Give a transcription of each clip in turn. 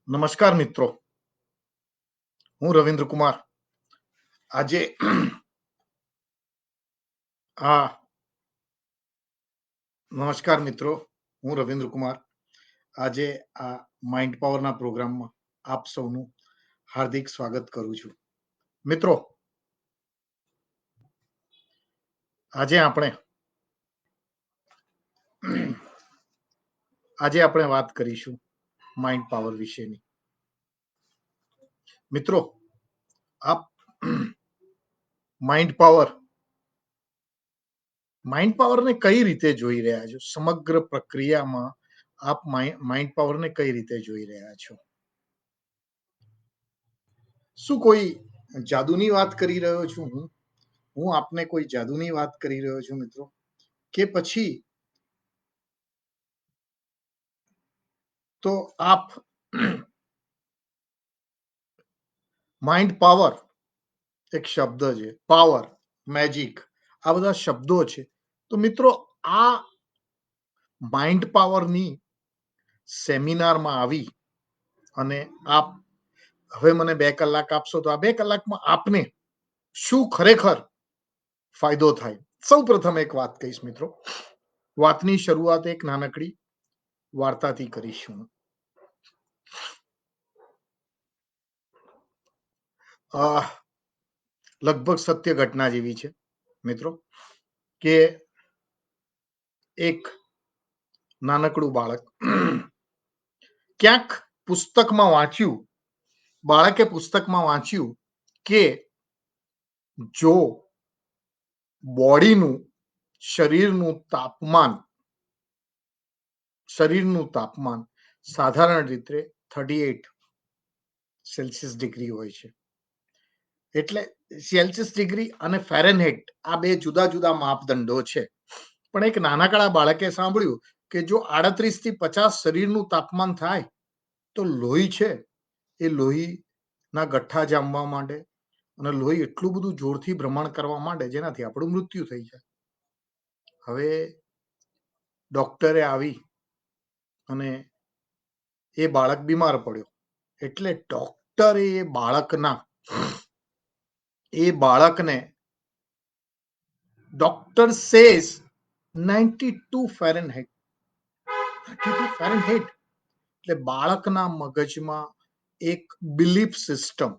નમસ્કાર મિત્રો, હું રવિન્દ્ર કુમાર. આજે આ નમસ્કાર મિત્રો, હું રવિન્દ્ર કુમાર. આજે આ માઇન્ડ પાવરના પ્રોગ્રામમાં આપ સૌનું હાર્દિક સ્વાગત કરું છું. મિત્રો, આજે આપણે વાત કરીશું માઇન્ડ પાવર વિશેની. મિત્રો, આપ માઇન્ડ પાવરને કઈ રીતે જોઈ રહ્યા છો? સમગ્ર પ્રક્રિયામાં આપ માઇન્ડ પાવરને કઈ રીતે જોઈ રહ્યા છો? શું કોઈ જાદુની વાત કરી રહ્યો છું હું આપને કોઈ જાદુની વાત કરી રહ્યો છું મિત્રો, કે પછી તો આપ માઇન્ડ પાવર એક શબ્દ છે, પાવર, મેજિક, આ બધા શબ્દો છે. તો મિત્રો, આ માઇન્ડ પાવરની સેમિનારમાં આવી અને આપ હવે મને 2 કલાક આપશો તો આ 2 કલાકમાં આપને શું ખરેખર ફાયદો થાય? સૌ પ્રથમ એક વાત કહીશ મિત્રો. વાતની શરૂઆત એક નાનકડી વાર્તાથી કરીશું. લગભગ સત્ય ઘટના જેવી છે મિત્રો, કે એક નાનકડું બાળક ક્યાંક બાળકે પુસ્તકમાં વાંચ્યું કે જો બોડીનું શરીરનું તાપમાન સાધારણ રીતે 38 સેલ્સિયસ ડિગ્રી હોય છે. એટલે સેલ્સિયસ ડિગ્રી અને ફેરનહીટ આ બે જુદા જુદા માપદંડો છે. પણ એક નાનકડા બાળકે સાંભળ્યું કે જો 38 થી 50 શરીરનું તાપમાન થાય તો લોહી છે એ લોહીના ગઠ્ઠા જામવા માંડે અને લોહી એટલું બધું જોરથી ભ્રમણ કરવા માંડે જેનાથી આપણું મૃત્યુ થઈ જાય. હવે ડોક્ટરે આવી અને એ બાળક બીમાર પડ્યો એટલે ડોક્ટરે ડોક્ટર સેઝ 92 ફેરનહીટ. એટલે બાળકના મગજમાં એક બિલીફ સિસ્ટમ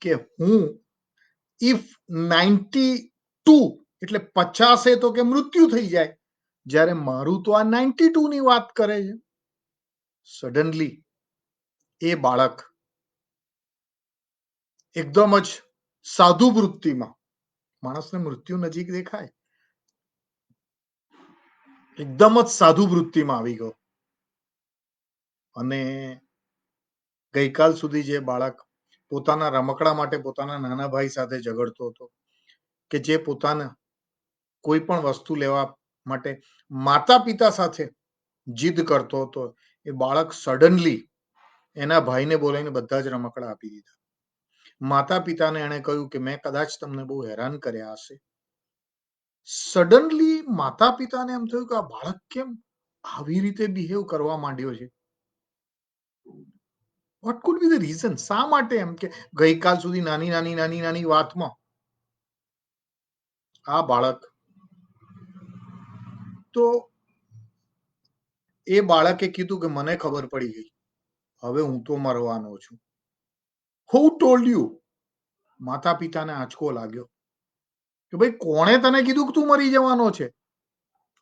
કે હું ઇફ 92 એટલે 50 તો કે મૃત્યુ થઈ જાય, જ્યારે મારું તો આ 92 ની વાત કરે છે. સડનલી એ બાળક એકદમ જ સાધુ વૃત્તિમાં, માણસને મૃત્યુ નજીક દેખાય, એકદમ જ સાધુ વૃત્તિમાં આવી ગયો. અને ગઈકાલ સુધી જે બાળક પોતાના રમકડા માટે પોતાના નાના ભાઈ સાથે ઝઘડતો હતો, કે જે પોતાના કોઈ પણ વસ્તુ લેવા માટે માતા પિતા સાથે જીદ કરતો હતો, એ બાળક સડનલી એના ભાઈને બોલાવીને બધા જ રમકડા આપી દીધા. માતા પિતાને એણે કહ્યું કે મેં કદાચ તમને બહુ હેરાન કર્યા હશે. સડનલી માતા પિતાને એમ થયું કે આ બાળક કેમ આવી રીતે બિહેવ કરવા માંડ્યો છે? Vote food B the reason? શા માટે એમ કે ગઈકાલ સુધી નાની વાતમાં આ બાળક, તો એ બાળકે કીધું કે મને ખબર પડી ગઈ, હવે હું તો મરવાનો છું. હુ ટોલ્ડ યુ? માતા પિતાને આંચકો લાગ્યો કે ભાઈ કોણે તને કીધું કે તું મરી જવાનો છે?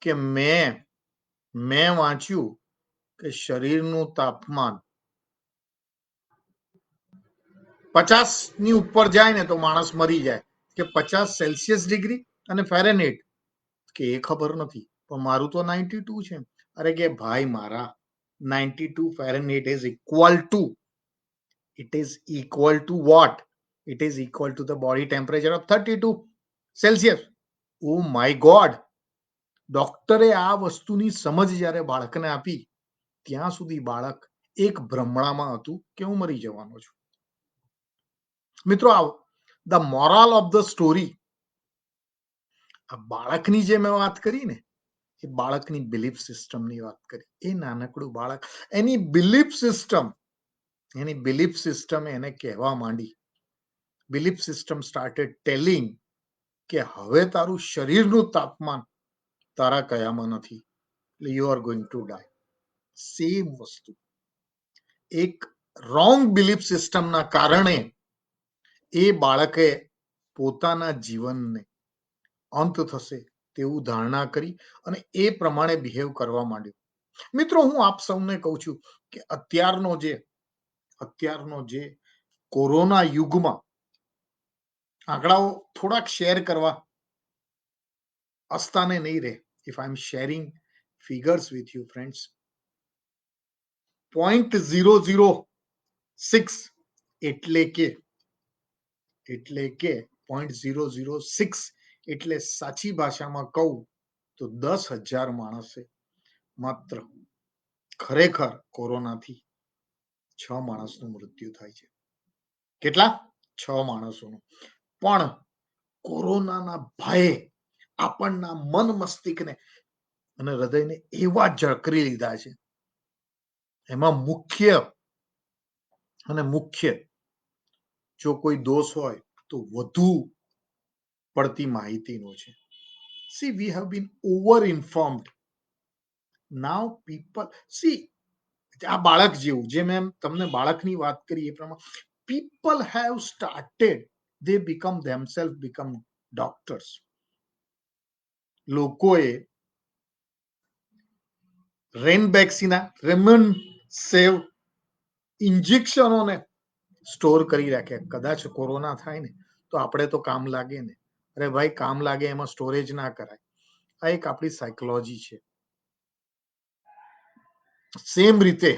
કે મેં વાંચ્યું કે શરીરનું તાપમાન 50 ની ઉપર જાય ને તો માણસ મરી જાય, કે 50 સેલ્સિયસ ડિગ્રી અને ફેરનહીટ, કે એ ખબર નથી, પણ મારું તો 92 છે. અરે કે ભાઈ મારા, 92 Fahrenheit is equal to what? It is equal to the body temperature of 32 Celsius. Oh my God! ડોક્ટરે આ વસ્તુની સમજ જ્યારે બાળકને આપી, ત્યાં સુધી બાળક એક ભ્રમણામાં હતું કે હું મરી જવાનો છું. મિત્રો, the moral of the story, આ બાળકની જે મેં વાત કરી ને, એ બાળકની બિલીફ સિસ્ટમની વાત કરી. એ નાનકડું બાળક, એની બિલીફ સિસ્ટમ એને કહેવા માંડી. બિલીફ સિસ્ટમ સ્ટાર્ટેડ ટેલિંગ કે હવે તારું શરીરનું તાપમાન તારા કયામાં નથી, એટલે you are going to die. Same વસ્તુ, એક રોંગ બિલીફ સિસ્ટમના કારણે એ બાળકે પોતાના જીવનને અંત થશે તેવું ધારણા કરી અને એ પ્રમાણે બિહેવ કરવા માંડ્યો. મિત્રો, હું આપ સૌને કહું છું કે અત્યારનો જે કોરોના યુગમાં આંકડાઓ થોડાક શેર કરવા અસ્તાને નહીં રહે. If I am sharing figures with you friends, 0.006 એટલે કે 0.006 એટલે સાચી ભાષામાં કહું તો 10,000 માણસે માત્ર ખરેખર કોરોનાથી 6 માણસનું મૃત્યુ થાય છે. કેટલા? 6 માણસોનું. પણ કોરોનાના ભયે આપણના મન મસ્તિષ્કને અને હૃદયને એવા જકરી લીધા છે. એમાં મુખ્ય જો કોઈ દોષ હોય તો વધુ પડતી માહિતીનો છે. See, we have been over informed. Now people, see, આ બાળક જેવું, જે મેં તમને બાળકની વાત કરી એ પ્રમાણે people have started, they become themselves become doctors. લોકોએ રેમડેસિવિર ઇન્જેક્શનોને સ્ટોર કરી રાખ્યા. કદાચ કોરોના થાય ને તો આપણે તો કામ લાગે ને. અરે ભાઈ, કામ લાગે એમાં સ્ટોરેજ ના કરાય. આ એક આપણી સાયકોલોજી છે. સેમ રીતે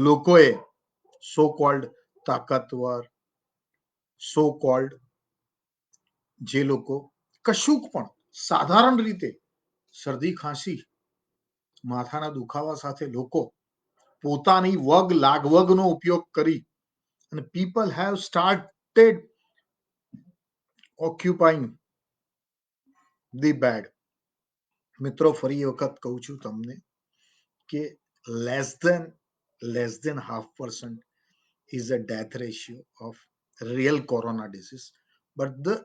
લોકોએ સો કોલ્ડ તાકાતવર, સો કોલ્ડ જે લોકો કશુંક પણ સાધારણ રીતે શરદી ખાંસી માથાના દુખાવા સાથે લોકો પોતાની લાગવગનો ઉપયોગ કરી અને people have started occupying the bed. મિત્રો, ફરી વખત કહું છું તમને કે less than 0.5% is a death ratio of real corona disease, but the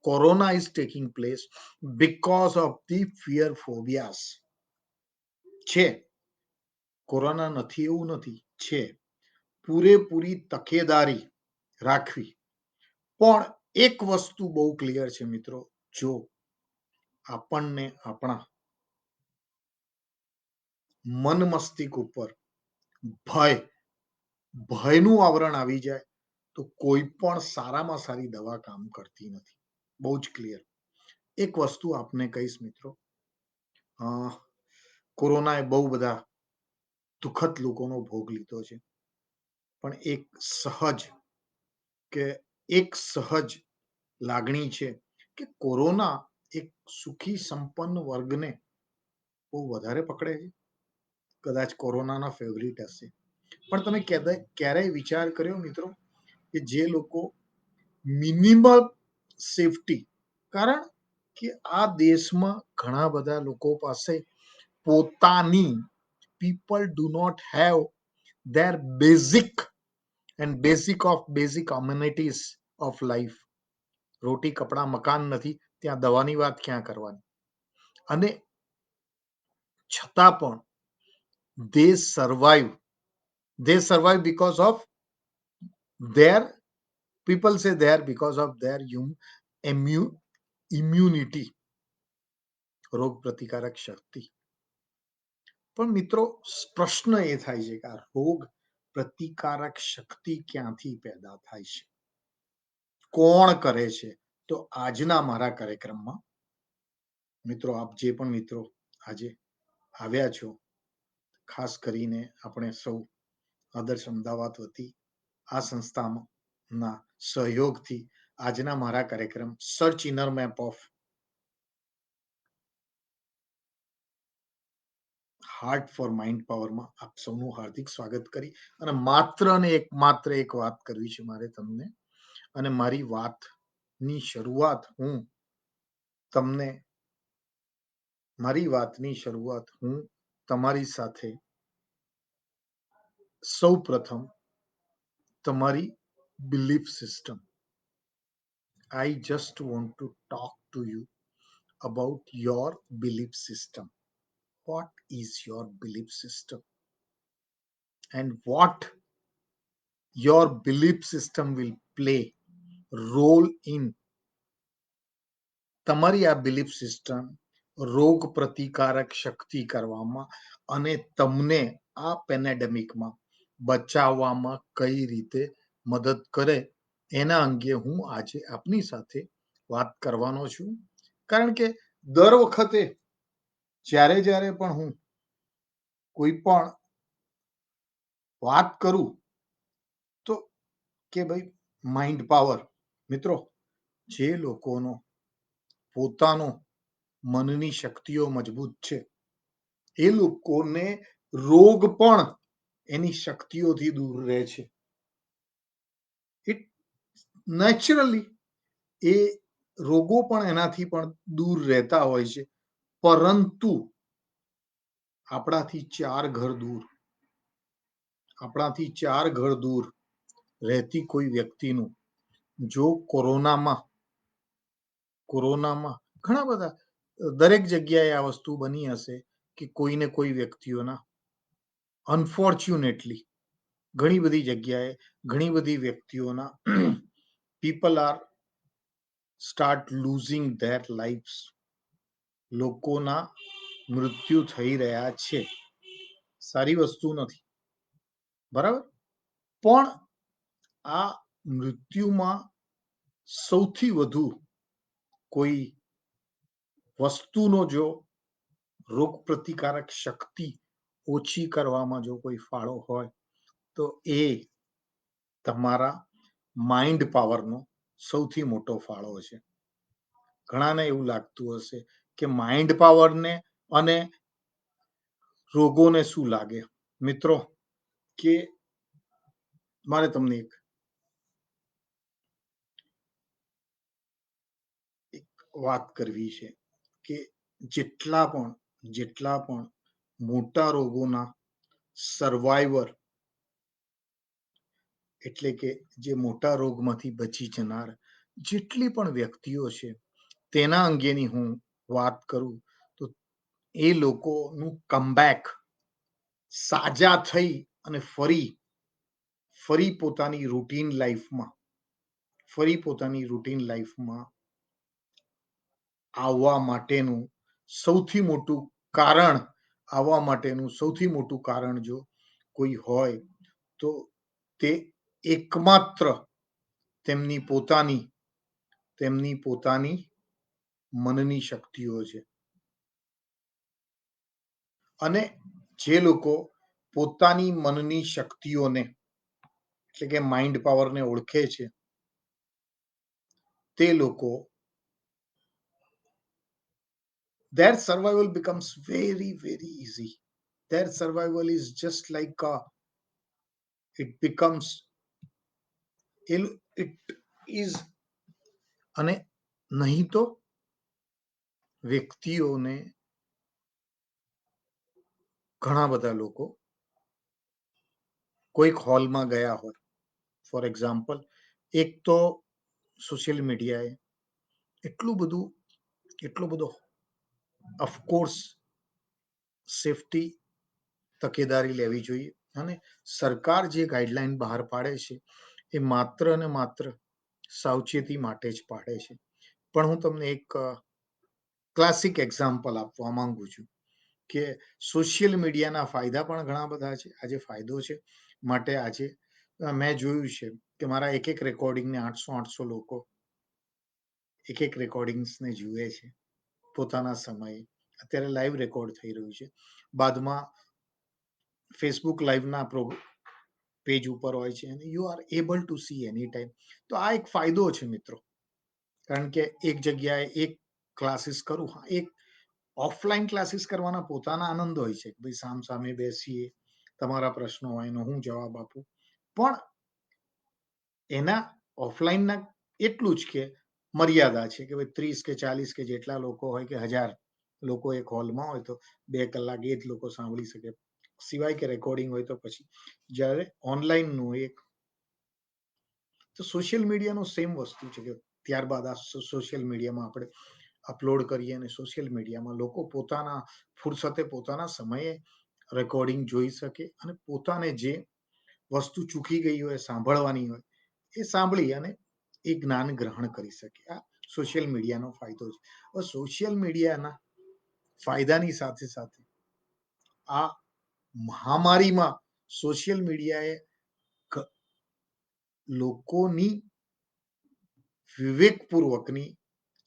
corona is taking place because of the fear phobias. છે, કોરોના નથી એવું નથી, છે. પૂરેપૂરી તકેદારી રાખવી. પણ એક વસ્તુ બહુ ક્લિયર છે મિત્રો, જો આપણને આપણા મન મસ્તિષ્ક ઉપર ભયનું આવરણ આવી જાય તો કોઈ પણ સારામાં સારી દવા કામ કરતી નથી. બહુ જ ક્લિયર. એક વસ્તુ આપને કહીશ મિત્રો, કોરોનાએ બહુ બધા દુઃખદ લોકોનો ભોગ લીધો છે, પણ એક સહજ લાગણી છે કે કોરોના એક સુખી સંપન્ન વર્ગને બહુ વધારે પકડે છે. કદાચ કોરોનાના ફેવરિટ હશે, પણ તમે ક્યારેય વિચાર કર્યો મિત્રો કે જે લોકો મિનિમલ સેફટી, કારણ કે આ દેશમાં ઘણા બધા લોકો પાસે પોતાની people do not have their basic amenities of life. રોટી કપડા મકાન નથી, ત્યાં દવાની વાત ક્યાં કરવાની. અને છતાં પણ they survive because of their, people say there, because of their immunity, રોગ પ્રતિકારક શક્તિ. પણ મિત્રો, પ્રશ્ન એ થાય છે કે આ રોગ પ્રતિકારક શક્તિ ક્યાંથી પેદા થાય છે, કોણ કરે છે? તો આજના મારા કાર્યક્રમમાં મિત્રો, આપ જે પણ મિત્રો આજે આવ્યા છો, ખાસ કરીને આપણે સૌ આદર્શ અમદાવાદ વતી આ સંસ્થાના સહયોગથી આજના મારા કાર્યક્રમ search inner map of heart for mind પાવરમાં આપ સૌનું હાર્દિક સ્વાગત કરી અને માત્ર એક વાત કરવી છે મારે તમને. અને મારી વાતની શરૂઆત હું તમને મારી વાતની શરૂઆત હું તમારી સાથે સૌ પ્રથમ તમારી belief system. I just want to talk to you about your belief system. What is your belief system? And what your belief system will play role in તમારી આ બિલીફ સિસ્ટમ રોગ પ્રતિકારક શક્તિ કરવામાં અને તમને આ પેનેડેમિકમાં બચાવવામાં કઈ રીતે મદદ કરે એના અંગે હું આજે આપની સાથે વાત કરવાનો છું. કારણ કે દર વખતે જ્યારે પણ હું કોઈ પણ વાત કરું તો કે ભાઈ માઇન્ડ પાવર, મિત્રો, જે લોકોનો પોતાનો મનની શક્તિઓ મજબૂત છે એ લોકોને રોગ પણ એની શક્તિઓથી દૂર રહે છે. ઇટ નેચરલી એ રોગો પણ એનાથી પણ દૂર રહેતા હોય છે. પરંતુ આપણાથી 4 ઘર દૂર રહેતી કોઈ વ્યક્તિનું જો કોરોનામાં ઘણા બધા દરેક જગ્યાએ આ વસ્તુ બની હશે કે કોઈને કોઈ વ્યક્તિઓના અનફોર્ચ્યુનેટલી ઘણી બધી જગ્યાએ ઘણી બધી વ્યક્તિઓના people are start losing there lifes. લોકોના મૃત્યુ થઈ રહ્યા છે. સારી વસ્તુ નથી, બરાબર? પણ આ મૃત્યુમાં સૌથી વધુ કોઈ વસ્તુનો જો રોગ પ્રતિકારક શક્તિ ઓછી કરવામાં જો કોઈ ફાળો હોય તો એ તમારા માઇન્ડ પાવરનો સૌથી મોટો ફાળો છે. ઘણાને એવું લાગતું હશે કે માઇન્ડ પાવરને અને રોગોને શું લાગે. મિત્રો, કે મારે તમને એક વાત કરવી છે કે જેટલા પણ મોટા રોગોના સર્વાઈવર, એટલે કે જે મોટા રોગમાંથી બચી જનાર જેટલી પણ વ્યક્તિઓ છે તેના અંગેની હું વાત કરું તો એ લોકોનું કમબેક, સાજા થઈ અને ફરી પોતાની રૂટીન લાઈફમાં આવવા માટેનું સૌથી મોટું કારણ જો કોઈ હોય તો તે એકમાત્ર તેમની પોતાની મનની શક્તિઓ છે. અને જે લોકો પોતાની મનની શક્તિઓને એટલે કે માઇન્ડ પાવરને ઓળખે છે તે લોકો their survival becomes very very easy. Their survival is just like it becomes it is. અને નહીં તો વ્યક્તિઓને ઘણા બધા લોકો કોઈક હોલમાં ગયા હોય, ફોર એક્ઝામ્પલ, એક તો સોશિયલ મીડિયાએ એટલો બધો ઓફકોર્સ સેફટી તકેદારી લેવી જોઈએ અને સરકાર જે ગાઈડલાઈન બહાર પાડે છે એ માત્ર ને માત્ર સાવચેતી માટે જ પાડે છે. પણ હું તમને એક ક્લાસિક એક્ઝામ્પલ આપવા માંગુ છું કે સોશિયલ મીડિયાના ફાયદા પણ ઘણા બધા છે. આજે ફાયદો છે માટે આજે મેં જોયું છે કે મારા એક રેકોર્ડિંગને 800 લોકો એક રેકોર્ડિંગ્સને જુએ છે પોતાના સમયે. અત્યારે લાઈવ રેકોર્ડ થઈ રહ્યું છે, બાદમાં ફેસબુક લાઈવના પેજ ઉપર હોય છે અને you are able to C any time. તો આ એક ફાયદો છે મિત્રો, કારણ કે એક જગ્યાએ એક ક્લાસીસ કરું, એક ઓફલાઈન ક્લાસીસ કરવાના પોતાના આનંદ હોય છે, ભાઈ સામે બેસીએ, તમારા પ્રશ્નો હોય એનો હું જવાબ આપું. પણ એના ઓફલાઈનના એટલું જ કે મર્યાદા છે કે ભાઈ 30 કે 40 કે જેટલા લોકો હોય કે 1000 લોકો એક હોલમાં હોય તો 2 કલાક એ જ લોકો સાંભળી શકે, સિવાય કે રેકોર્ડિંગ હોય તો પછી. જ્યારે ઓનલાઈનનું એક તો સોશિયલ મીડિયાનો સેમ વસ્તુ છે કે ત્યારબાદ આ સોશિયલ મીડિયામાં આપણે અપલોડ કરીએ અને સોશિયલ મીડિયામાં લોકો પોતાના ફુરસતે પોતાના સમયે રેકોર્ડિંગ જોઈ શકે અને પોતાને જે વસ્તુ ચૂકી ગઈ હોય સાંભળવાની હોય એ સાંભળી અને એ જ્ઞાન ગ્રહણ કરી શકે. આ સોશિયલ મીડિયાનો ફાયદો છે. હવે સોશિયલ મીડિયાના ફાયદાની સાથે સાથે આ મહામારીમાં સોશિયલ મીડિયાએ લોકોની વિવેકપૂર્વકની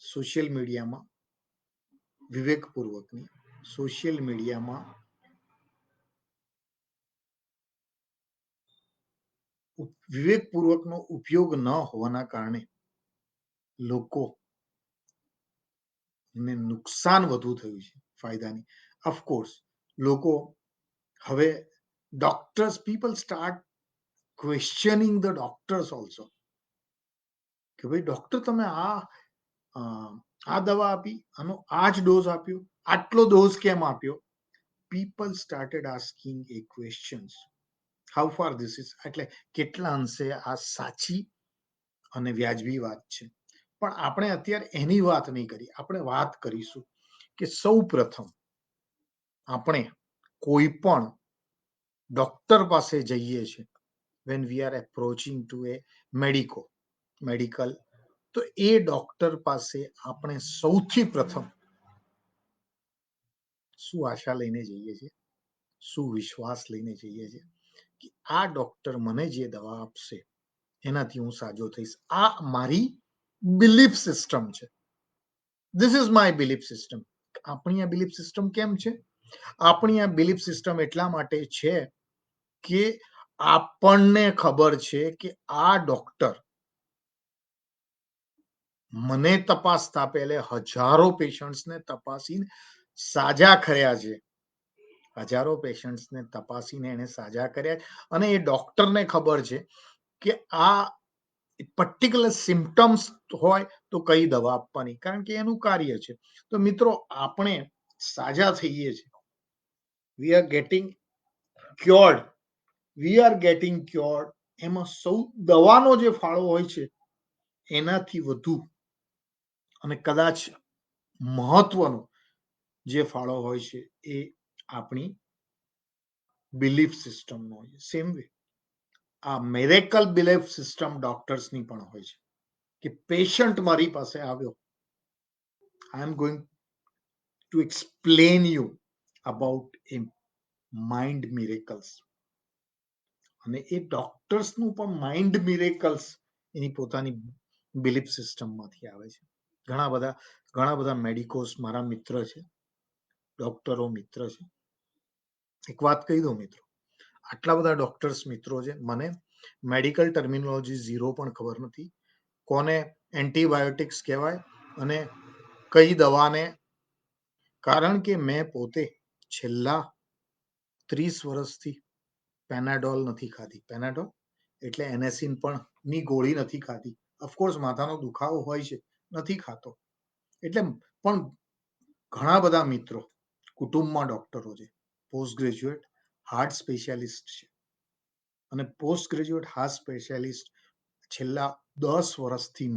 સોશિયલ મીડિયામાં વિવેકપૂર્વકની સોશિયલ મીડિયામાં વિવેકપૂર્વકનો ઉપયોગ ન હોવાના કારણે લોકોને નુકસાન વધુ થયું છે ફાયદાની. ઓફકોર્સ લોકો હવે doctors people start questioning the doctors also કે ભાઈ ડોક્ટર તમે આ દવા આપી, આનો આ જ ડોઝ આપ્યો, આટલો ડોઝ કેમ આપ્યો? People started asking A questions how far this is, એટલે કેટલા અંશે આ સાચી અને વ્યાજબી વાત છે. પણ આપણે અત્યારે એની વાત નહીં કરી, આપણે વાત કરીશું કે સૌ પ્રથમ આપણે કોઈ પણ ડોક્ટર પાસે જઈએ છીએ when we are approaching to a medical, તો એ ડોક્ટર પાસે આપણે સૌથી પ્રથમ શું આશા લઈને જઈએ છીએ, શું વિશ્વાસ લઈને જઈએ છીએ કે આ ડોક્ટર મને જે દવા આપશે એનાથી હું સાજો થઈશ. આ મારી બિલીફ સિસ્ટમ છે. This is my belief system. આપણી આ બિલીફ સિસ્ટમ કેમ છે? આપણી આ બિલીફ સિસ્ટમ એટલા માટે છે કે આપણને ખબર છે કે આ ડોક્ટર મને તપાસતા પહેલે હજારો પેશન્ટ્સને તપાસીને સાજા કર્યા છે. હજારો પેશન્ટ્સને તપાસીને એને સાજા કર્યા અને એ ડોક્ટરને ખબર છે કે આ પર્ટિક્યુલર સિમ્ટમ્સ હોય તો કઈ દવા આપવાની, કારણ કે એનું કાર્ય છે. તો મિત્રો આપણે સાજા થઈએ છીએ, વી આર ગેટિંગ ક્યોર્ડ, એમાં સૌ દવાનો જે ફાળો હોય છે એનાથી વધુ અને કદાચ મહત્વનો જે ફાળો હોય છે એ આપણી બિલીફ સિસ્ટમનો હોય છે. સેમ વે આ મિરેકલ બિલીફ સિસ્ટમ ડોક્ટર્સની પણ હોય છે કે પેશન્ટ મારી પાસે આવ્યો, I am going to explain you about a mind miracles. અને એ ડોક્ટર્સનું પણ માઇન્ડ મિરેકલ્સ એની પોતાની બિલીફ સિસ્ટમમાંથી આવે છે. ઘણા બધા મેડિકોસ મારા મિત્ર છે, ડોક્ટરો મિત્ર છે. એક વાત કહી દઉં મિત્રો, આટલા બધા ડોક્ટર્સ મિત્રો છે, મને મેડિકલ ટર્મિનોલોજી ઝીરો પણ ખબર નથી. કોને એન્ટીબાયોટિક્સ કહેવાય અને કઈ દવાને, કારણ કે મેં પોતે છેલ્લા 30 વર્ષથી પેનાડોલ નથી ખાધી. પેનાડોલ એટલે એનેસિન પણ ની ગોળી નથી ખાધી. ઓફકોર્સ માથાનો દુખાવો હોય છે, નથી ખાતો. એટલે પણ ઘણા બધા મિત્રો કુટુંબમાં ડોક્ટરો છે, પોસ્ટ ગ્રેજ્યુએટ હાર્ટ સ્પેશિયાલિસ્ટ છે અને પોસ્ટ ગ્રેજ્યુએટ હાર્ટ સ્પેશિયાલિસ્ટ છેલ્લા 10 વર્ષથી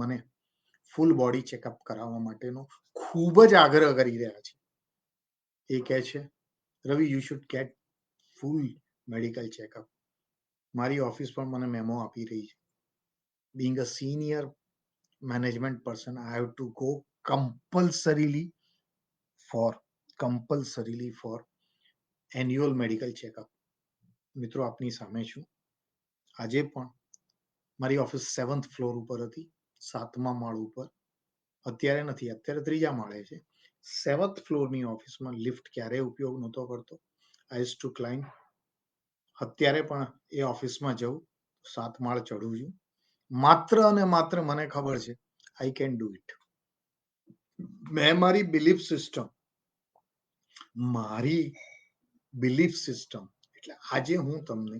મને ફૂલ બોડી ચેકઅપ કરાવવા માટેનો ખૂબ જ આગ્રહ કરી રહ્યા છે. એ કહે છે Ravi you should get full medical checkup. મારી ઓફિસ પણ મને મેમો આપી રહી છે. being a senior management person, I have to go compulsorily for annual medical checkup. મિત્રો આપની સામે છું. આજે પણ મારી ઓફિસ 7th ફ્લોર ઉપર હતી, 7મા માળ ઉપર. અત્યારે નથી, અત્યારે 3જા માળે છે. 7th ફ્લોરની ઓફિસમાં લિફ્ટ ક્યારેય ઉપયોગ નહોતો કરતો. I use to climb. અત્યારે પણ એ ઓફિસમાં જઉં, 7 માળ ચડું છું. માત્ર અને માત્ર મને ખબર છે આઈ કેન ડુ ઇટ. મેં મારી બિલીફ સિસ્ટમ એટલે આજે હું તમને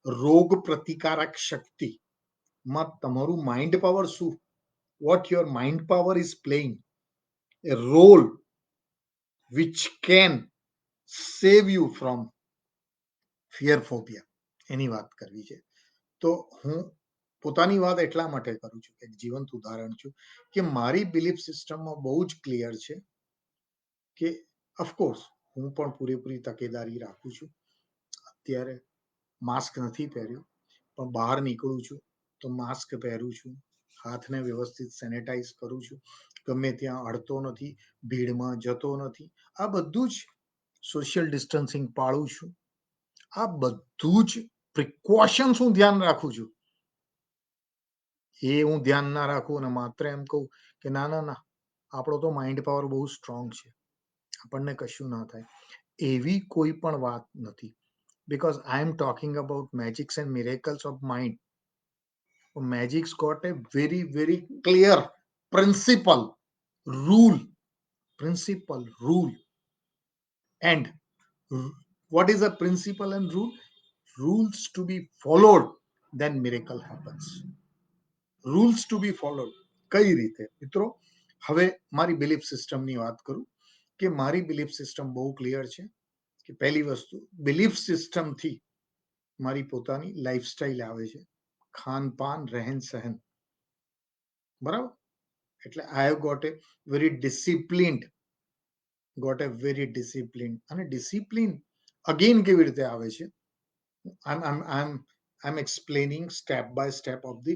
રોગ પ્રતિકારક શક્તિમાં તમારું માઇન્ડ પાવર શું, what your mind power is playing a role which can save you from fear phobia. એની વાત કરવી છે. તો હું પોતાની વાત એટલા માટે કરું છું કે જીવંત ઉદાહરણ છું કે મારી બિલીફ સિસ્ટમમાં બહુ જ ક્લિયર છે કે ઓફકોર્સ હું પણ પૂરેપૂરી તકેદારી રાખું છું. અત્યારે માસ્ક નથી પહેર્યું, પણ બહાર નીકળું છું તો માસ્ક પહેરું છું, હાથને વ્યવસ્થિત સેનેટાઈઝ કરું છું, ગમે ત્યાં અડતો નથી, ભીડમાં જતો નથી. આ બધું જ સોશિયલ ડિસ્ટન્સિંગ પાળું છું. આ બધું જ પ્રિકોશન્સ હું ધ્યાન રાખું છું. એ હું ધ્યાન ના રાખું અને માત્ર એમ કહું કે ના ના ના, આપણો તો માઇન્ડ પાવર બહુ સ્ટ્રોંગ છે, આપણને કશું ના થાય, એવી કોઈ પણ વાત નથી. because I am talking about magics and miracles of mind. Magic's got a very, very clear principle, rule, principle, rule. And what is a principle and rule? Rules to be followed, then miracle happens. Rules to be followed. કઈ રીતે મિત્રો? હવે મારી belief સિસ્ટમની વાત કરું કે મારી બિલીફ સિસ્ટમ બહુ ક્લિયર છે કે પહેલી વસ્તુ, બિલીફ સિસ્ટમથી મારી પોતાની લાઈફસ્ટાઈલ આવે છે, ખાનપાન, રહેન સહેન, બરાબર? એટલે I have got a very disciplined અને ડિસિપ્લિન અગેન કેવી રીતે આવે છે? I'm explaining step by step of the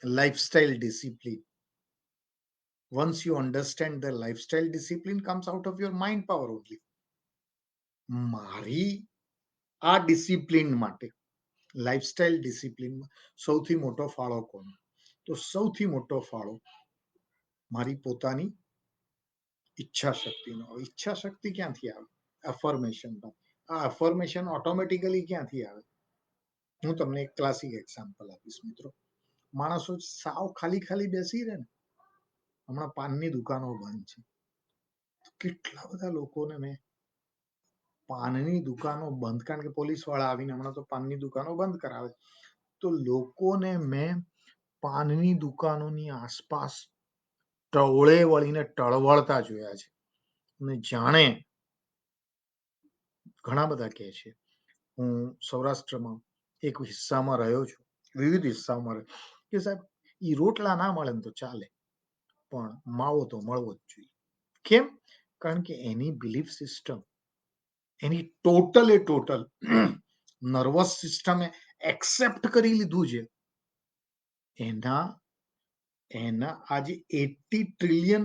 lifestyle discipline. Once you understand the lifestyle discipline comes out of your mind power only. મારી આ ડિસિપ્લિન માટે, lifestyle ડિસિપ્લિનમાં સૌથી મોટો ફાળો કોનો? તો સૌથી મોટો ફાળો મારી પોતાની ઈચ્છા શક્તિનો. ઈચ્છા શક્તિ ક્યાંથી આવે? અફર્મેશન. આ અફર્મેશન ઓટોમેટિકલી ક્યાંથી આવે? હું તમને એક ક્લાસિક એક્ઝામ્પલ આપીશ મિત્રો. માણસો સાવ ખાલી ખાલી બેસી રહે ને, હમણાં પાનની દુકાનો બંધ છે, કેટલા બધા લોકોને મેં પાનની દુકાનો બંધ, કારણ કે પોલીસ વાળા આવીને હમણાં તો પાનની દુકાનો બંધ કરાવે, તો લોકોને મેં પાનની દુકાનોની આસપાસ ટવળે વળીને ટળવળતા જોયા છે. અને જાણે ઘણા બધા કહે છે, હું સૌરાષ્ટ્રમાં એક હિસ્સામાં રહ્યો છું, વિવિધ હિસ્સામાં રહ્યો કે સાહેબ ઈ રોટલા ના મળે ને તો ચાલે, પણ માવો તો મળવો જ જોઈએ. કેમ? કારણ કે એની બિલીફ સિસ્ટમ, એની ટોટલ નર્વસ સિસ્ટમે એક્સેપ્ટ કરી લીધું છે. એના આજે 80 ટ્રિલિયન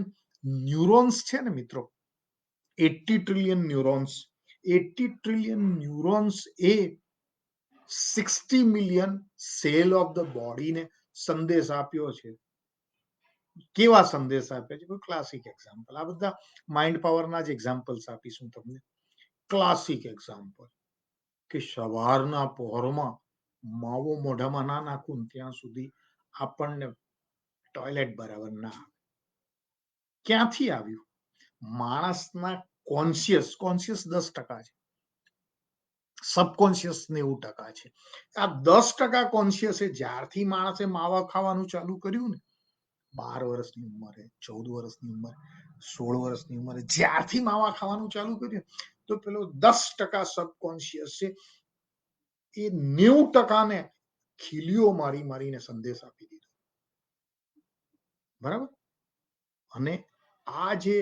ન્યુરોન્સ છે ને મિત્રો, 80 trillion neurons, 80 trillion neurons A 60 million cell of the બોડીને સંદેશ આપ્યો છે. કેવા સંદેશ આપ્યા છે? કોઈ ક્લાસિક એક્ઝામ્પલ, આ બધા માઇન્ડ પાવરના જ એક્ઝામ્પલ્સ આપીશ હું તમને. ક્લાસિક એક્ઝામ્પલ કે સવારના પહોરમાં માવો મોઢામાં ના નાખું ત્યાં સુધી આપણને ટોયલેટ બરાબર ના આવે. ક્યાંથી આવ્યું? માણસના કોન્શિયસ 10% છે, સબકોન્શિયસ 90% છે. આ 10% કોન્શિયસે જ્યારથી માણસે માવા ખાવાનું ચાલુ કર્યું ને, 12 વર્ષની ઉંમરે, 14 વર્ષની ઉંમરે, 16 વર્ષની ઉંમરે, જ્યારથી માવા ખાવાનું ચાલુ કર્યું, તો પેલો 10% સબકોન્શિયસ છે, એ 90%ને ખીલીઓ મારીને સંદેશ આપી દીધો. બરાબર? અને આ જે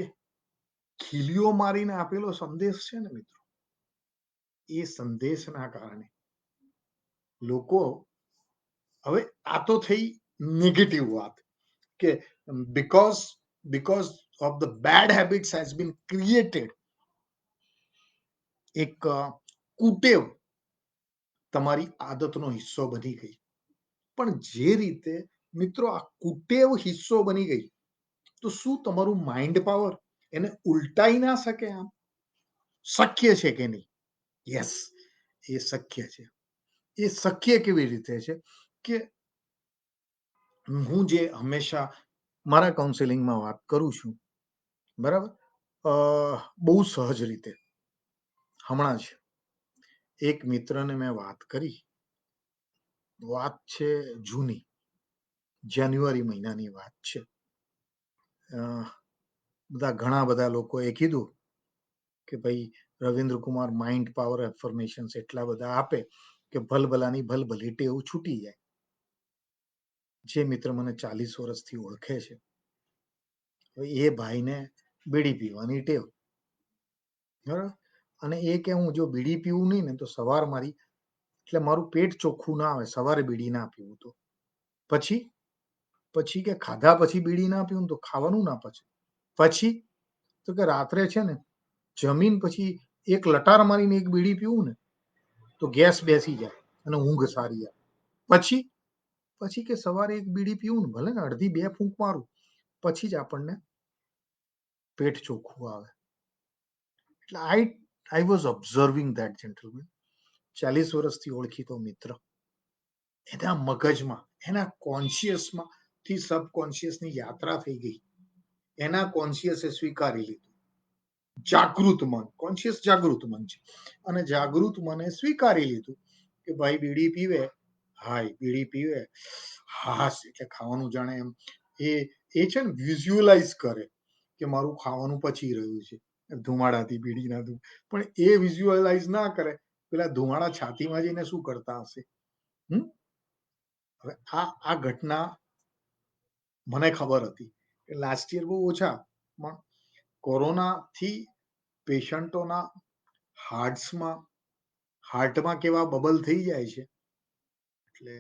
ખીલીઓ મારીને આપેલો સંદેશ છે ને મિત્રો, એ સંદેશના કારણે લોકો, હવે આ તો થઈ નેગેટિવ વાત કે because of the bad habits has been created, એક કુટેવ તમારી આદતનો હિસ્સો બની ગઈ. પણ જે રીતે મિત્રો આ કુટેવ હિસ્સો બની ગઈ, તો શું તમારું માઇન્ડ પાવર એને ઉલટાઈ ના શકે? આમ શક્ય છે કે નહીં? યસ, એ શક્ય છે. એ શક્ય કેવી રીતે છે કે હું જે હંમેશા મારા કાઉન્સેલિંગમાં વાત કરું છું, બરાબર, બહુ સહજ રીતે. હમણાં જ એક મિત્રને મેં વાત કરી, વાત છે જૂની, જાન્યુઆરી મહિનાની વાત છે. ઘણા બધા લોકોએ કીધું કે ભાઈ રવિન્દ્ર કુમાર માઇન્ડ પાવર એફર્મેશન્સ એટલા બધા આપે કે ભલભલાની ભલભલી ટેવ છૂટી જાય. જે મિત્ર મને 40 વર્ષથી ઓળખે છે, એ ભાઈને બીડી પીવાની ટેવ, બરાબર. અને એ કે હું જો બીડી પીવું નહીં ને તો સવાર મારી એટલે મારું પેટ ચોખ્ખું ના આવે, સવારે બીડી ના પીવું તો. પછી પછી કે ખાધા પછી બીડી ના પીવું તો ખાવાનું ના પચે. પછી તો કે રાત્રે છે ને જમીન પછી એક લટાર મારીને એક બીડી પીવું ને તો ગેસ બેસી જાય અને ઊંઘ સારી આવે. પછી પછી કે સવારે એક બીડી પીવું ને ભલે ને અડધી બે ફૂંક મારું પછી જ આપણને પેટ ચોખ્ખું આવે. એટલે I was observing that gentleman. 40 વર્ષથી ઓળખીતો મિત્ર, એના મગજમાં, એના કોન્શિયસમાં થી સબકોન્શિયસની યાત્રા થઈ ગઈ. એના કોન્શિયસે સ્વીકારી લીધું. જાગૃત મન, કોન્શિયસ જાગૃત મન છે, અને જાગૃત મને સ્વીકારી લીધું કે ભાઈ બીડી પીવે, હાય બીડી પીવે, હાસ એટલે ખાવાનું જાણે એમ એ છે ને વિઝ્યુઅલાઇઝ કરે કે મારું ખાવાનું પચી રહ્યું છે ધુમાડાથી, બીડીના પણ એ વિઝ્યુઅલાઇઝ ના કરે, પેલા ધુમાડા છાતીમાં જઈને શું કરતા હશે. હવે આ ઘટના મને ખબર હતી કે લાસ્ટ યર બહુ ઓછા, પણ કોરોનાથી પેશન્ટોના હાર્ટમાં કેવા બબલ થઈ જાય છે. એટલે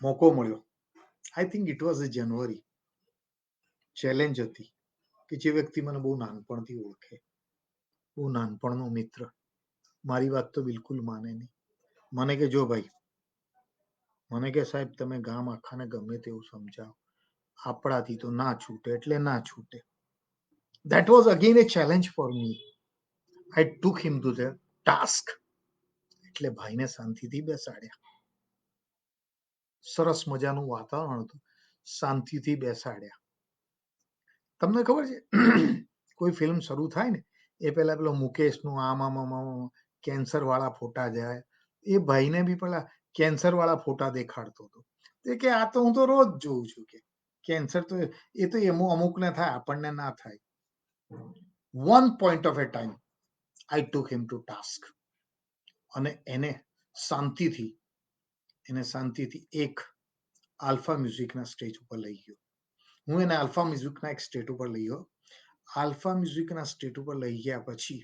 મોકો મળ્યો. I think it was a January. Challenge હતી કે જે વ્યક્તિ મને બહુ નાનપણથી ઓળખે, બહુ નાનપણનો મિત્ર, મારી વાત તો બિલકુલ માને નહીં. મને કે જો ભાઈ, મને કે સાહેબ તમે ગામ આખાને ગમે તેવું સમજાવો, આપણાથી તો ના છૂટે એટલે ના છૂટે. That was again a challenge for me. I took him to the task. એટલે ભાઈને શાંતિથી બેસાડ્યા. સરસ મજાનું વાતાવરણ હતું, શાંતિથી બેસાડ્યા. તમને ખબર છે કોઈ ફિલ્મ શરૂ થાય ને એ પહેલા પેલો મુકેશનું આમ કેન્સર વાળા ફોટા જાય, એ ભાઈને બી પેલા કેન્સર વાળા ફોટા દેખાડતો હતો. તે કે આ તો હું તો રોજ જોઉં છું કે કેન્સર તો એ તો અમુકને થાય, આપણને ના થાય. One point of A time I took him to task, અને એને શાંતિથી એક આલ્ફા મ્યુઝિકના સ્ટેજ ઉપર લઈ ગયો. હું એને આલ્ફા મ્યુઝિકના એક સ્ટેજ ઉપર લઈ ગયો. આલ્ફા મ્યુઝિકના સ્ટેજ ઉપર લઈ ગયા પછી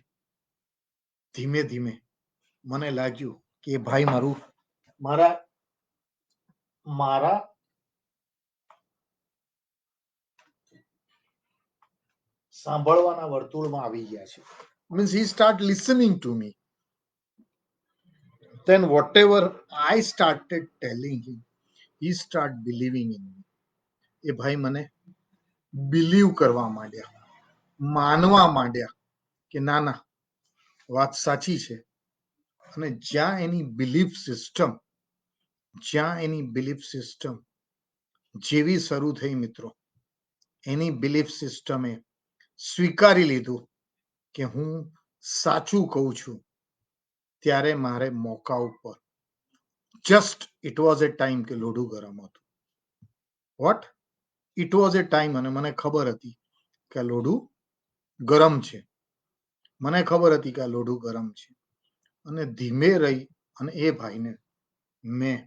ધીમે ધીમે મને લાગ્યું કે ભાઈ મારા સાંભળવાના વર્તુળમાં આવી ગયા છે. Means he start listening to me. Then whatever I started telling him, he start believing in me. એ ભાઈ મને બિલીવ કરવા માંડ્યા, માનવા માંડ્યા કે ના ના વાત સાચી છે. અને જ્યાં એની બિલીફ સિસ્ટમ જેવી શરૂ થઈ મિત્રો, એની બિલીફ સિસ્ટમે સ્વીકારી લીધું કે હું સાચું કહું છું, ત્યારે મારે મોકા ઉપર just it was A time કે લોઢું ગરમ હતું. What it was A time, અને મને ખબર હતી કે આ લોઢું ગરમ છે. મને ખબર હતી કે આ લોઢું ગરમ છે. અને ધીમે રહી અને એ ભાઈને મેં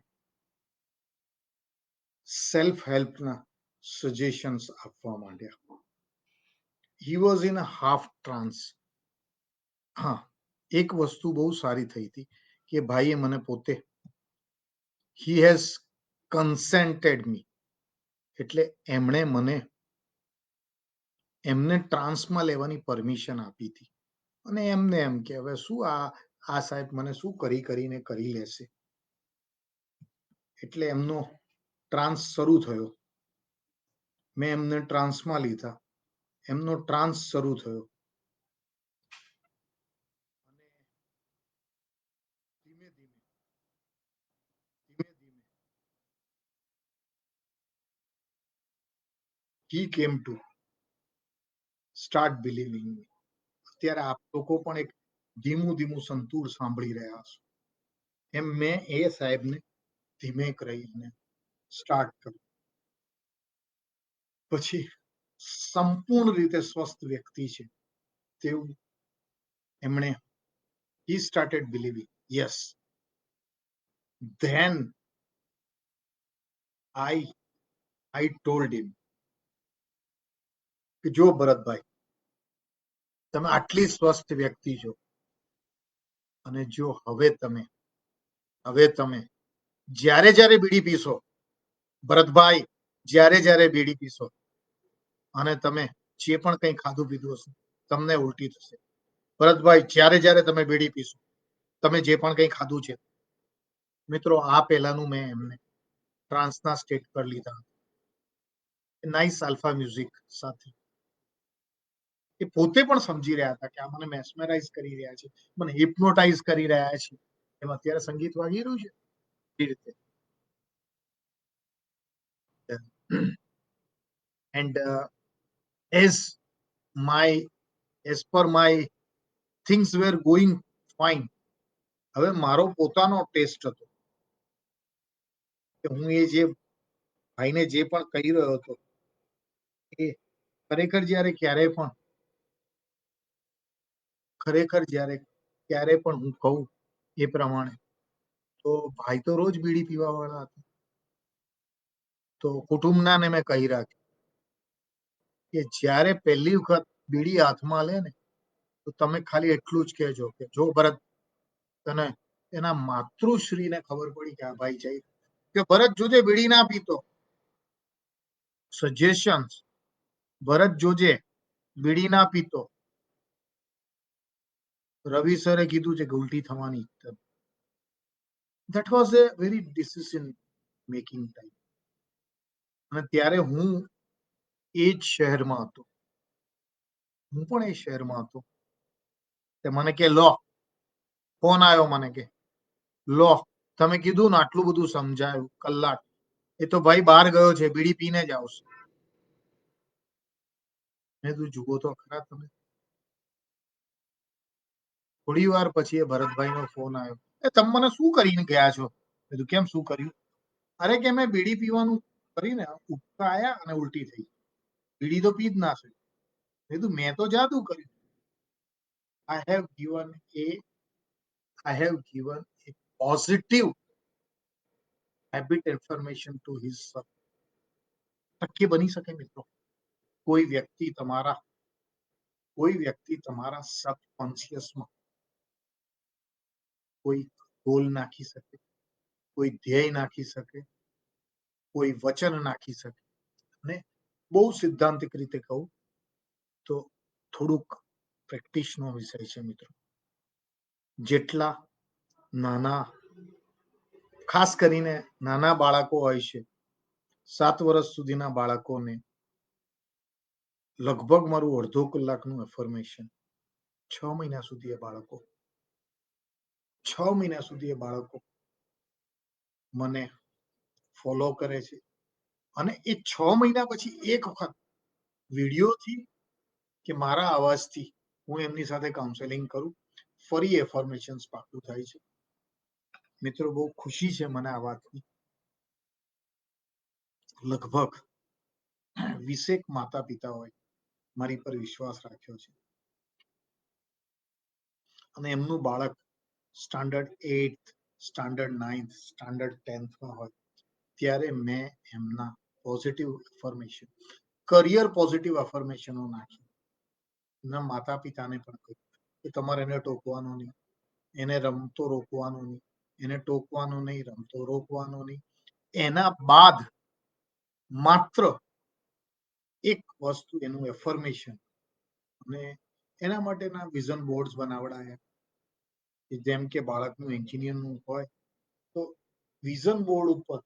સેલ્ફ હેલ્પના સજેશન્સ આપવા માંડ્યા. He was in a half trans. હા, એક વસ્તુ બહુ સારી થઈ હતી કે ભાઈએ મને પોતે, હી હેઝ કન્સેન્ટેડ મી, એટલે એમને ટ્રાન્સમાં લેવાની પરમિશન આપી હતી. અને એમને એમ કે હવે શું આ સાહેબ મને શું કરીને કરી લેશે. એટલે એમનો ટ્રાન્સ શરૂ થયો. મેં એમને ટ્રાન્સમાં લીધા, એમનો ટ્રાન્સ શરૂ થયો. અને ધીમે ધીમે he came to start believing me. અત્યારે આપ લોકો પણ એક ધીમું સંતૂર સાંભળી રહ્યા છો. એમ મેં એ સાહેબને ધીમેક રહીને સ્ટાર્ટ કર્યું. પછી સંપૂર્ણ રીતે સ્વસ્થ વ્યક્તિ છે તેવું એમણે he started believing. Yes, then I told him કે જો ભરતભાઈ, તમે આટલી સ્વસ્થ વ્યક્તિ છો અને જો હવે તમે જ્યારે જ્યારે બીડી પીશો, ભરતભાઈ, જ્યારે બીડી પીશો અને તમે જે પણ કંઈ ખાધું પીધું હશે તમને ઉલટી થશે. ભરતભાઈ, જ્યારે તમે બીડી પીશો, તમે જે પણ કંઈ ખાધું છે, મિત્રો આ પહેલાનું મેં એમને ટ્રાન્સના સ્ટેટ પર લીધા, નાઇસ આલ્ફા મ્યુઝિક સાથે. એ પોતે પણ સમજી રહ્યા હતા કે આ મને મેસ્મરાઇઝ કરી રહ્યા છે, મને હિપ્નોટાઇઝ કરી રહ્યા છે. એમ અત્યારે સંગીત વાગી રહ્યું છે એ રીતે. And as per my things were going fine, હવે મારો પોતાનો ટેસ્ટ હતો કે હું એ જે ભાઈને જે પણ કહી રહ્યો હતો એ ખરેખર જ્યારે ક્યારે પણ હું કહું એ પ્રમાણે તો ભાઈ તો રોજ બીડી પીવા વાળા હતા. તો કુટુંબના ને મેં કહી રાખ્યું કે જ્યારે પહેલી વખત બીડી હાથમાં લે ને તો તમે ખાલી એટલું જ કહેજો કે જો ભરત, તને એના માતૃશ્રીને ખબર પડી કે આ ભાઈ જઈ કે ભરત જોજે બીડી ના પીતો. સજેશન્સ, ભરત જોજે બીડી ના પીતો. રવિ સરે કીધું છે કે ઉલટી થવાની. That was A very decision making time. અને ત્યારે હું એ જ શહેરમાં હતો, હું પણ એ શહેરમાં હતો. તે મને કે લો, ફોન આવ્યો મને કે લો, તમે કીધું ને આટલું બધું સમજાયું કલાક, એ તો ભાઈ બહાર ગયો છે, બીડી પીને જ આવશે. મેં તું જુઓ તો ખરા તમે. થોડી વાર પછી એ ભરતભાઈનો ફોન આવ્યો, એ તમે મને શું કરીને ગયા છો? મેં કેમ, શું કર્યું? અરે કે મેં બીડી પીવાનું કરીને ઉઠતા આયા અને ઉલટી થઈ. બીડી તો પી જ ના શકે. મેં તો જાદુ કર્યું. I have given a positive habit information to his son. શક્ય બની શકે મિત્રો, કોઈ વ્યક્તિ તમારા સબકોન્શિયસમાં કોઈ ગોલ નાખી શકે, કોઈ ધ્યેય નાખી શકે, કોઈ વચન નાખી શકે. અને બહુ સિદ્ધાંતિક રીતે કહું તો થોડુંક પ્રેક્ટિસનો વિષય છે મિત્રો. જેટલા નાના, ખાસ કરીને નાના બાળકો હોય છે, 7 વર્ષ સુધીના બાળકોને લગભગ મારું અડધો કલાકનું એફર્મેશન 6 મહિના સુધી એ બાળકો મને ફોલો કરે છે. અને એ 6 મહિના પછી એક વખત વિડીયોથી કે મારા અવાજથી હું એમની સાથે કાઉન્સેલિંગ કરું, ફરી એફર્મેશન્સ પાકું થાય છે. મિત્રો બહુ ખુશી છે મને આ વાતની. લગભગ 20 માતા પિતાઓએ મારી પર વિશ્વાસ રાખ્યો છે. અને એમનું બાળક standard 8th, standard 9th, standard 10thમાં હોય ત્યારે મેં એમના પોઝિટિવ એફર્મેશન, કરિયર પોઝિટિવ એફર્મેશનો નાખી. એમના માતા પિતાને પણ કહ્યું કે તમારે એને ટોકવાનો નહીં, એને રમતો રોકવાનો નહીં, એને ટોકવાનો નહીં, રમતો રોકવાનો નહીં. એના બાદ માત્ર એક વસ્તુ, એનું એફર્મેશન. અને એના માટેના વિઝન બોર્ડ્સ બનાવડાયા. જેમ કે બાળકનું એન્જિનિયરનું હોય તો વિઝન બોર્ડ ઉપર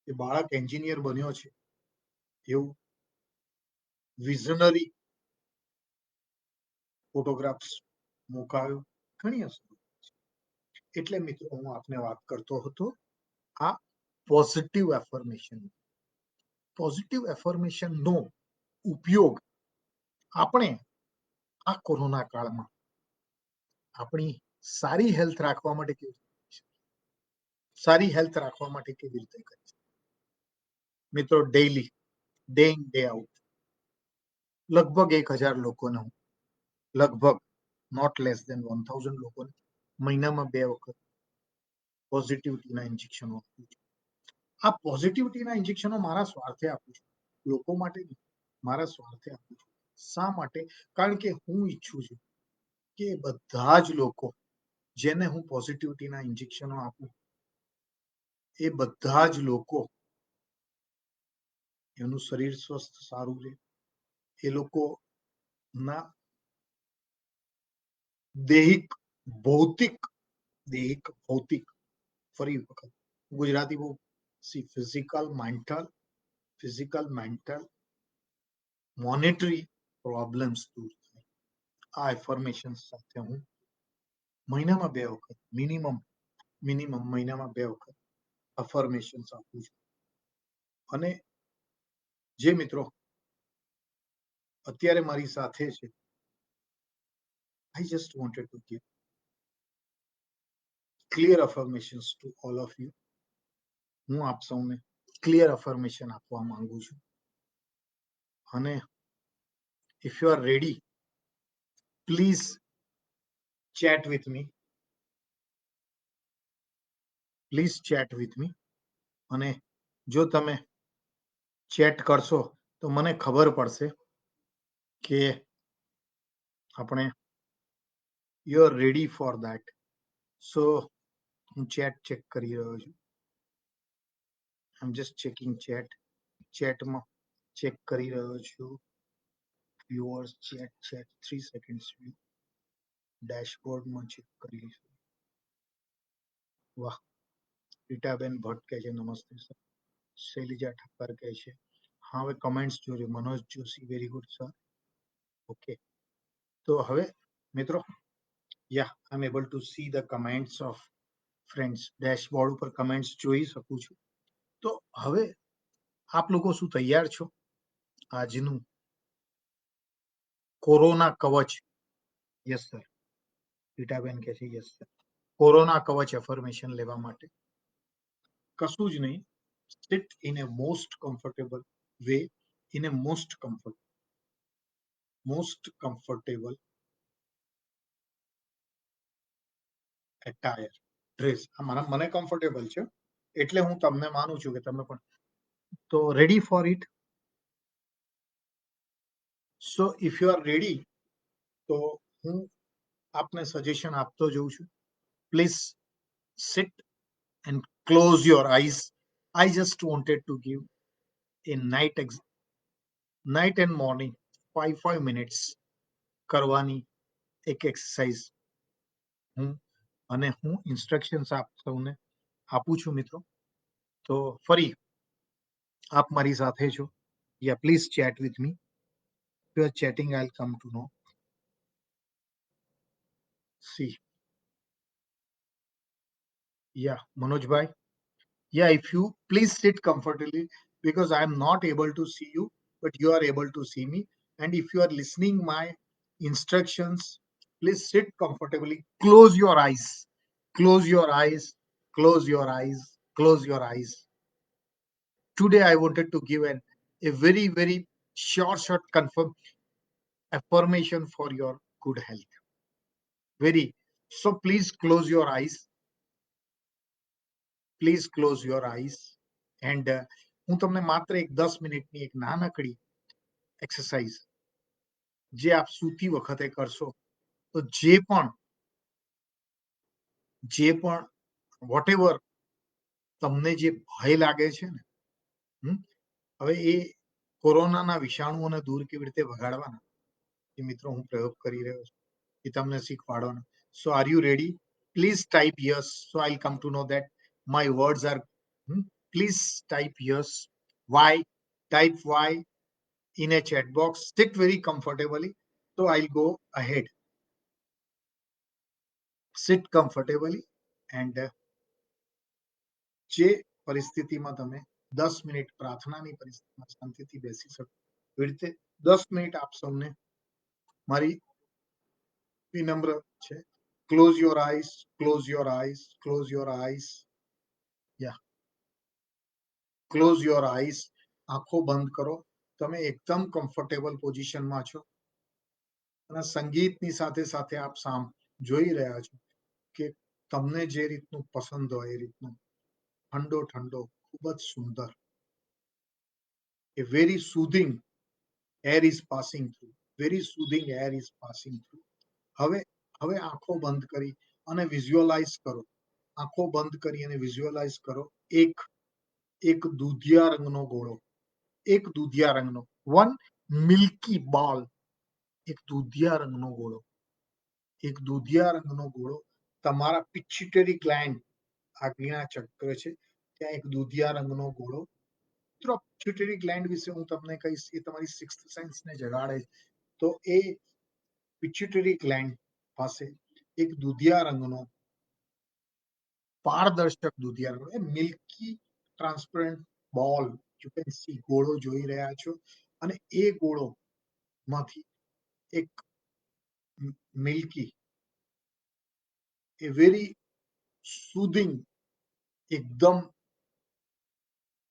એ બાળક એન્જિનિયર બન્યો છે એવું વિઝનરી ફોટોગ્રાફ્સ મુકાયો. ઘણી અસર. એટલે મિત્રો હું આપને વાત કરતો હતો આ પોઝિટિવ એફર્મેશન. પોઝિટિવ એફર્મેશનનો ઉપયોગ આપણે આ કોરોના કાળમાં આપણી સારી હેલ્થ રાખવા માટે કેવી, સારી હેલ્થ રાખવા માટે કેવી રીતે કરી મિત્રો? Daily, day in day out લગભગ 1000 લોકોને હું લગભગ નોટ લેસ દેન 1000 લોકોને મહિનામાં 2 વખત પોઝિટિવિટીના ઇન્જેક્શનો આપું છું. આ પોઝિટિવિટીના ઇન્જેક્શનો મારા સ્વાર્થે આપું છું, લોકો માટે નહીં, મારા સ્વાર્થે આપું છું. શા માટે? કારણ કે હું ઈચ્છું છું કે બધા જ લોકો જેને હું પોઝિટિવિટીના ઇન્જેક્શનો આપું એ બધા જ લોકો એનું શરીર સ્વસ્થ સારું રહે, એ લોકોના દૈહિક ભૌતિક ફરી વખત ગુજરાતી બહુ ફિઝિકલ મેન્ટલ મોનેટરી પ્રોબ્લેમ્સ દૂર થાય. આ એફર્મેશન સાથે હું મહિનામાં 2 વખત મિનિમમ મહિનામાં 2 વખત અફર્મેશન આપું છું. અને જે મિત્રો અત્યારે મારી સાથે છે, I just wanted to give clear affirmations to all of you. હું આપ સૌને ક્લિયર અફર્મેશન આપવા માંગુ છું. અને if you are ready, please chat with me. અને જો તમે ચેટ કરશો તો મને ખબર પડશે કે આપણે you are ready for that. So હું ચેટ ચેક કરી રહ્યો છું. આઈ એમ જસ્ટ ચેકિંગ ચેટમાં ચેક કરી રહ્યો છું. વ્યુઅર્સ ચેટ 3 સેકન્ડ્સ ડેશબોર્ડમાં ચેક કરી લઈશું. વાહ, રીટાબેન ભટ્ટ કહે છે નમસ્તે સર. શૈલજા ઠક્કર કહે છે હા, હવે કમેન્ટ્સ જોજો. Manoj Joshi very good sir. Okay, તો હવે મિત્રો yeah I am able to see the comments of friends. Dashboard ઉપર કમેન્ટ્સ જોઈ શકું છું. તો હવે આપ લોકો શું તૈયાર છો આજનું કોરોના કવચ? યસ સર, રીટાબેન કહે છે યસ સર. કોરોના કવચ એફર્મેશન લેવા માટે કશું જ નહીં, sit in a most comfortable way, in a most comfortable attire, dress. મને કમ્ફર્ટેબલ છે એટલે હું તમને માનું છું કે તમે પણ તો ready for it. So if you are ready તો હું આપને સજેશન આપતો જઉં છું. Please sit and close your eyes. I just wanted to give a night and morning 5 minutes કરવાની એક એક્સરસાઇઝ હું ઇન્સ્ટ્રક્શન્સ આપ સૌને આપું છું મિત્રો. તો ફરી આપ મારી સાથે છો. Yeah please chat with me. If you are chatting, I'll come to know. See. Yeah, Manojbhai. Yeah, if you please sit comfortably because I am not able to see you, but you are able to see me. And if you are listening my instructions, please sit comfortably. Close your eyes. Close your eyes. Close your eyes. Close your eyes. Today I wanted to give a very short confirm affirmation for your good health. So please close your eyes. Please close your eyes. And હું તમને માત્ર એક 10 મિનિટની એક નાનકડી exercise જે આપ સૂતી વખતે કરશો તો જે પણ વોટેવર તમને જે ભય લાગે છે ને, હવે એ કોરોનાના વિષાણુઓને દૂર કેવી રીતે ભગાડવાના એ મિત્રો હું પ્રયોગ કરી રહ્યો છું એ તમને શીખવાડવાનો. So are you ready? Please type yes. So I come to know that my words are. Please type yes. Y. Type Y in a chat box. Sit very comfortably. So I'll go ahead. Sit comfortably and જે પરિસ્થિતિમાં તમે 10 minute પ્રાર્થનાની પરિસ્થિતિમાં શાંતિથી બેસી શકો એ રીતે 10 minute આપ સૌને મારી વિનમ્ર છે. Close your eyes. Close your eyes. Close your eyes. Close your eyes, આંખો બંધ કરો. તમે એકદમ કમ્ફર્ટેબલ પોઝિશનમાં છો અને સંગીતની સાથે સાથે આપ જોઈ રહ્યા છો કે તમને જે રીતનું પસંદ હોય એ રીતનું ઠંડો ઠંડો ખૂબ જ સુંદર, a very soothing air is passing through, very soothing air is passing through. હવે હવે આંખો બંધ કરી અને વિઝ્યુઅલાઇઝ કરો. આંખો બંધ કરી અને વિઝ્યુઅલાઇઝ કરો એક એક દૂધિયા રંગનો ગોળો, એક દૂધિયા રંગનો, વન મિલ્કી બોલ, એક દૂધિયા રંગનો ગોળો, એક દૂધિયા રંગનો ગોળો તમારા પિચ્યુટરી ગ્લેન્ડ, આજ્ઞા ચક્ર છે ત્યાં એક દૂધિયા રંગનો ગોળો. મિત્રો પિચ્યુટરી ગ્લેન્ડ વિશે હું તમને કહીશ, એ તમારી સિક્સ્થ સેન્સને જગાડે. તો એ પિચ્યુટરી ગ્લેન્ડ પાસે એક દૂધિયા રંગનો પારદર્શક દૂધિયા રંગનો એ મિલ્કી ટ્રાન્સપરન્ટ બોલ યુ કેન સી, ગોળો જોઈ રહ્યા છો અને એ ગોળો માંથી એક મિલ્કી, એ વેરી સુધિંગ, એકદમ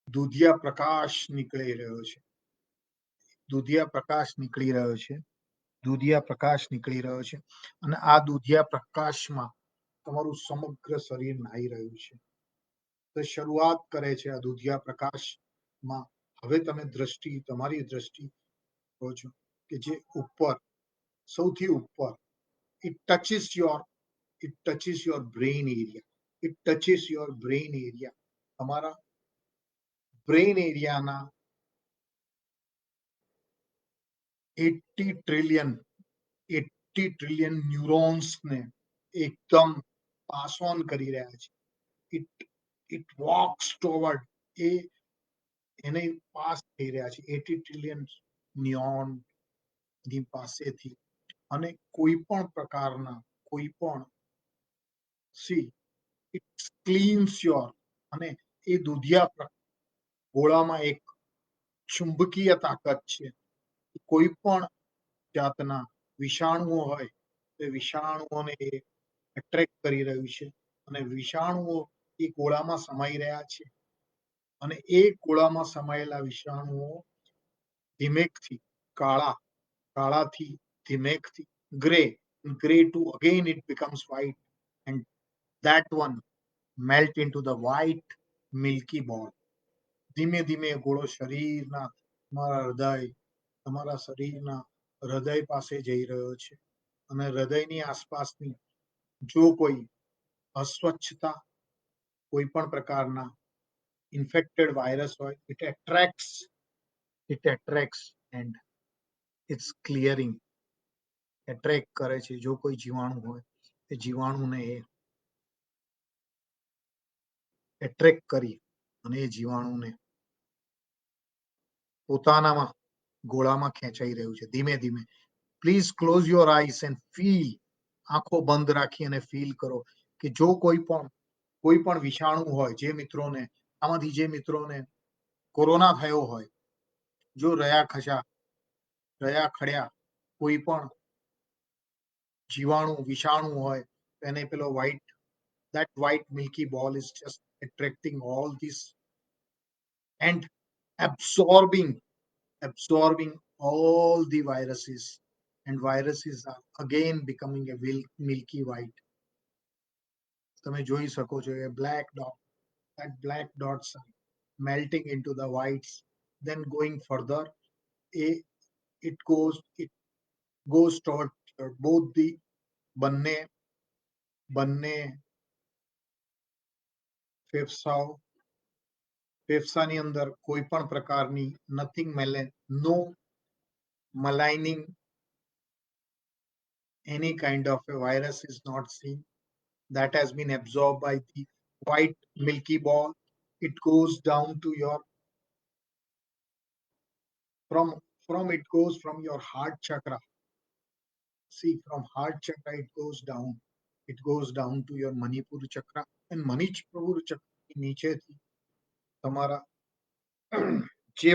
દૂધિયા પ્રકાશ નીકળી રહ્યો છે. દૂધિયા પ્રકાશ નીકળી રહ્યો છે. દૂધિયા પ્રકાશ નીકળી રહ્યો છે અને આ દૂધિયા પ્રકાશમાં તમારું સમગ્ર શરીર નાહી રહ્યું છે. તો શરૂઆત કરે છે આ દૂધિયા પ્રકાશમાં. હવે તમે દ્રષ્ટિ, તમારી દ્રષ્ટિ કહો છો કે જે ઉપર, સૌથી ઉપર, it touches your brain area, it touches your brain area. તમારા બ્રેઇન એરિયાના 80 ટ્રિલિયન ન્યુરોન્સને એકદમ પાસ ઓન કરી રહ્યા છે. ઇટ વોક્સ ટુવર્ડ, એને પાસ થઈ રહ્યા છે 80 ટ્રિલિયન ન્યુરોન ની પાસેથી. અને કોઈ પણ પ્રકારના, કોઈ પણ સી ઇટ ક્લીન્સ યોર, અને એ દૂધિયા ગોળામાં એક ચુંબકીય તાકાત છે. કોઈ પણ જાતના વિષાણુઓ હોય તે વિષાણુઓને એટ્રેક્ટ કરી રહ્યું છે અને વિષાણુઓ એ ગોળામાં સમાઈ રહ્યા છે અને એ ગોળામાં સમાયેલા વિષાણુઓ ધીમેકથી કાળાથી ધીમેકથી grey to again it becomes white and that one melt into the white milky ball. ધીમે ધીમે ગોળો શરીરના, તમારા શરીરના હૃદય પાસે જઈ રહ્યો છે અને હૃદયની આસપાસની જો કોઈ અસ્વચ્છતા, કોઈ પણ પ્રકારના ઇન્ફેક્ટેડ વાયરસ હોય, it attracts and it's clearing, attract કરે છે. જો કોઈ જીવાણુ હોય એ જીવાણુને એ એટ્રેક્ટ કરી અને એ જીવાણુને પોતાનામાં ગોળામાં ખેંચાઈ રહ્યું છે ધીમે ધીમે. Please close your eyes and feel, આંખો બંધ રાખી અને ફીલ કરો કે જો કોઈ પણ વિષાણુ હોય, જે મિત્રોને, આમાંથી જે મિત્રોને કોરોના થયો હોય, જો રહ્યા ખડ્યા કોઈ પણ જીવાણુ, વિષાણુ હોય, એને પેલો that white milky ball is just attracting all this and absorbing all the viruses, and viruses are again becoming a milky white. તમે જોઈ શકો છો એ that black dots are melting into the whites, then going further, it goes toward both the બંને ફેફસાની અંદર કોઈ પણ પ્રકારની no maligning, any kind of a virus is not seen. That has been absorbed by the white milky ball. It goes down to your it goes from your heart chakra. See, from heart chakra it goes down to your Manipur chakra, and Manipur chakra નીચેથી તમારા જે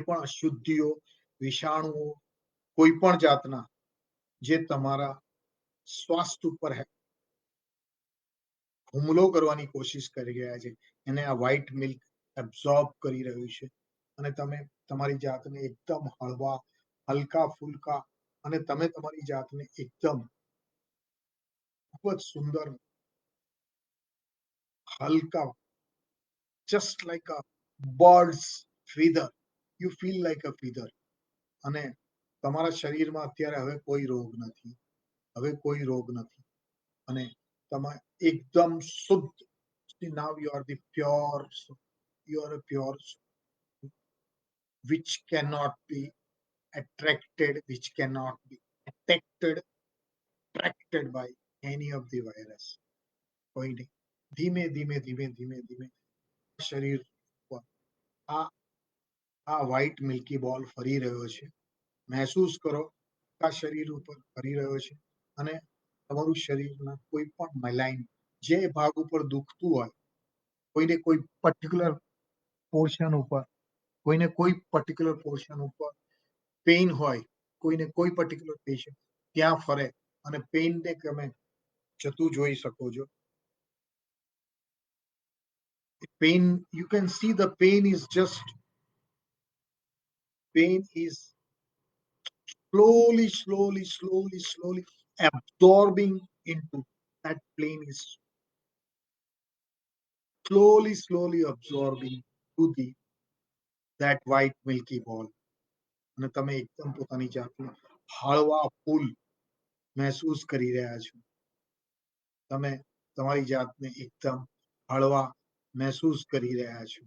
પણ અશુદ્ધિઓ, વિષાણુઓ, કોઈ પણ જાતના જે તમારા સ્વાસ્થ્ય ઉપર હુમલો કરવાની કોશિશ કરી રહ્યા છે, એને આ વ્હાઈટ મિલ્ક એબ્ઝોર્બ કરી રહ્યું છે અને તમે તમારી જાતને એકદમ હળવા, હલકા ફુલકા અને તમે તમારી જાતને એકદમ ખૂબ જ સુંદર, હલકા, just like a birds ફીધર, you feel like અ ફીધર. અને તમારા શરીરમાં અત્યારે હવે કોઈ રોગ નથી, હવે કોઈ રોગ નથી અને તમે એકદમ શુદ્ધ. Now you are the pure, you are a pure which cannot be attracted, which cannot be detected, attracted by any of the virus. કોઈ નહીં. ધીમે ધીમે ધીમે ધીમે ધીમે શરીર પર આ આ વ્હાઈટ મિલ્કી બોલ ફરી રહ્યો છે. મહેસૂસ કરો આ શરીર ઉપર ફરી રહ્યો છે અને તમારું શરીરના કોઈ પણ મલાઈન જે ભાગ ઉપર દુખતું હોય, કોઈને કોઈ પર્ટિક્યુલર પોર્શન ઉપર, કોઈને કોઈ પર્ટિક્યુલર પોર્શન ઉપર પેઇન હોય, કોઈને કોઈ પર્ટિક્યુલર પેશન્ટ ત્યાં ફરે અને પેઇનને તમે જતું જોઈ શકો છો. Pain, you can see the pain is just, pain is slowly, slowly, slowly, slowly absorbing into that plane is slowly, slowly absorbing to the that white milky ball. અને તમે એકદમ પોતાની જાતને હળવા ફૂલ મહેસૂસ કરી રહ્યા છો. તમે તમારી જાતને એકદમ હળવા મહેસૂસ કરી રહ્યા છો.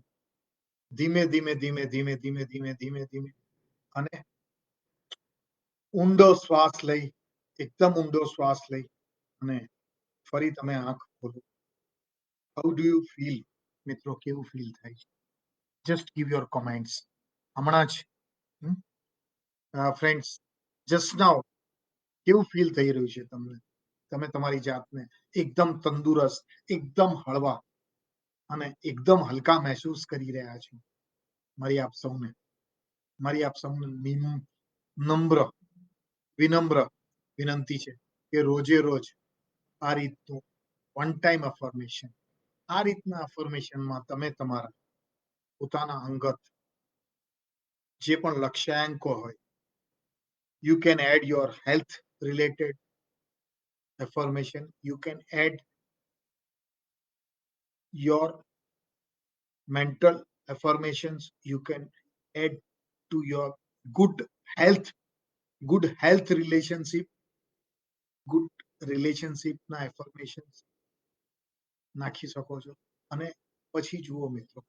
ધીમે ધીમે ધીમે ધીમે ધીમે ધીમે ધીમે ધીમે અને ઊંડો શ્વાસ લઈ, એકદમ ઊંડો શ્વાસ લઈ અને ફરી તમે આંખ ખોલો. How do you feel? મિત્રો, કેવું ફીલ થાય છે? Just give your comments. હમણાં જ ફ્રેન્ડ્સ, જસ્ટ નાઉ કેવું ફીલ થઈ રહ્યું છે તમને? તમે તમારી જાતને એકદમ તંદુરસ્ત, એકદમ હળવા અને એકદમ હલકા મહેસૂસ કરી રહ્યા છો. મારી આપ સૌને, મારી આપ સૌને નમ્ર, વિનમ્ર વિનંતી છે કે રોજે રોજ આ રીતનું વન ટાઈમ અફર્મેશન, આ રીતના અફર્મેશનમાં તમે તમારા પોતાના અંગત જે પણ લક્ષ્યાંકો હોય, you can add your health related affirmation, you can add your mental affirmations, you can add to your good health, good health relationship, good relationship ના affirmations નાખી શકો છો. અને પછી જુઓ મિત્રો,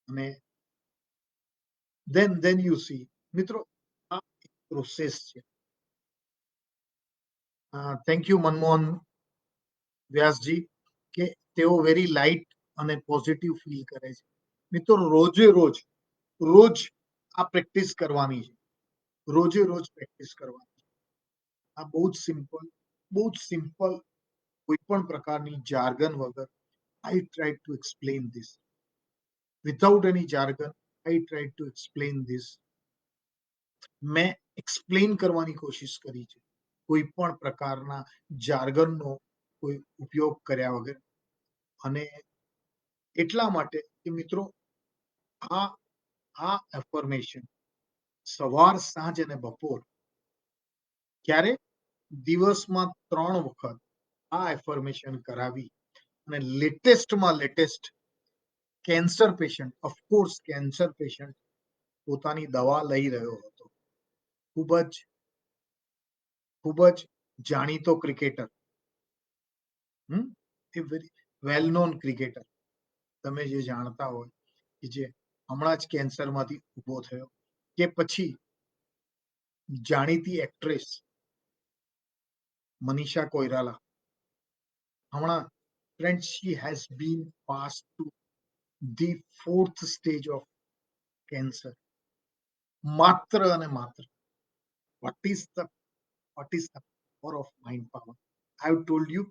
અને then you see, મિત્રો, આ એક પ્રોસેસ છે. થેન્ક યુ મનમોહન વ્યાસજી કે તેઓ વેરી લાઇટ અને પોઝિટિવ ફીલ કરે છે. મિત્રો, રોજે રોજ રોજ આ પ્રેક્ટિસ કરવાની છે, રોજે રોજ પ્રેક્ટિસ કરવાની છે. આ બહુ જ સિમ્પલ, બહુ જ સિમ્પલ, કોઈ પણ પ્રકારની જાર્ગન વગર આઈ try to explain this, without any jargon I try to explain this. મેં એક્સપ્લેન કરવાની કોશિશ કરી છે, કોઈ પણ પ્રકારના જાર્ગનનો કોઈ ઉપયોગ કર્યા વગર. અને એટલા માટે કે મિત્રો, આ આ એફર્મેશન સવાર, સાંજ અને બપોર, ક્યારે દિવસમાં 3 વખત આ એફર્મેશન કરાવી અને લેટેસ્ટમાં latest cancer patient, of course cancer patient પોતાની દવા લઈ રહ્યો હતો. ખૂબ જ ખૂબ જ જાણીતો ક્રિકેટર, એ વેરી વેલ નોન ક્રિકેટર, તમે જે જાણતા હોય કે જે હમણાં જ કેન્સરમાંથી ઊભો થયો, કે પછી જાણીતી એક્ટ્રેસ મનીષા કોઈરાલા, હમણાં friend, she has been pass to the 4th stage of cancer. માત્ર અને માત્ર what is the what is the power of mind power? I have told you,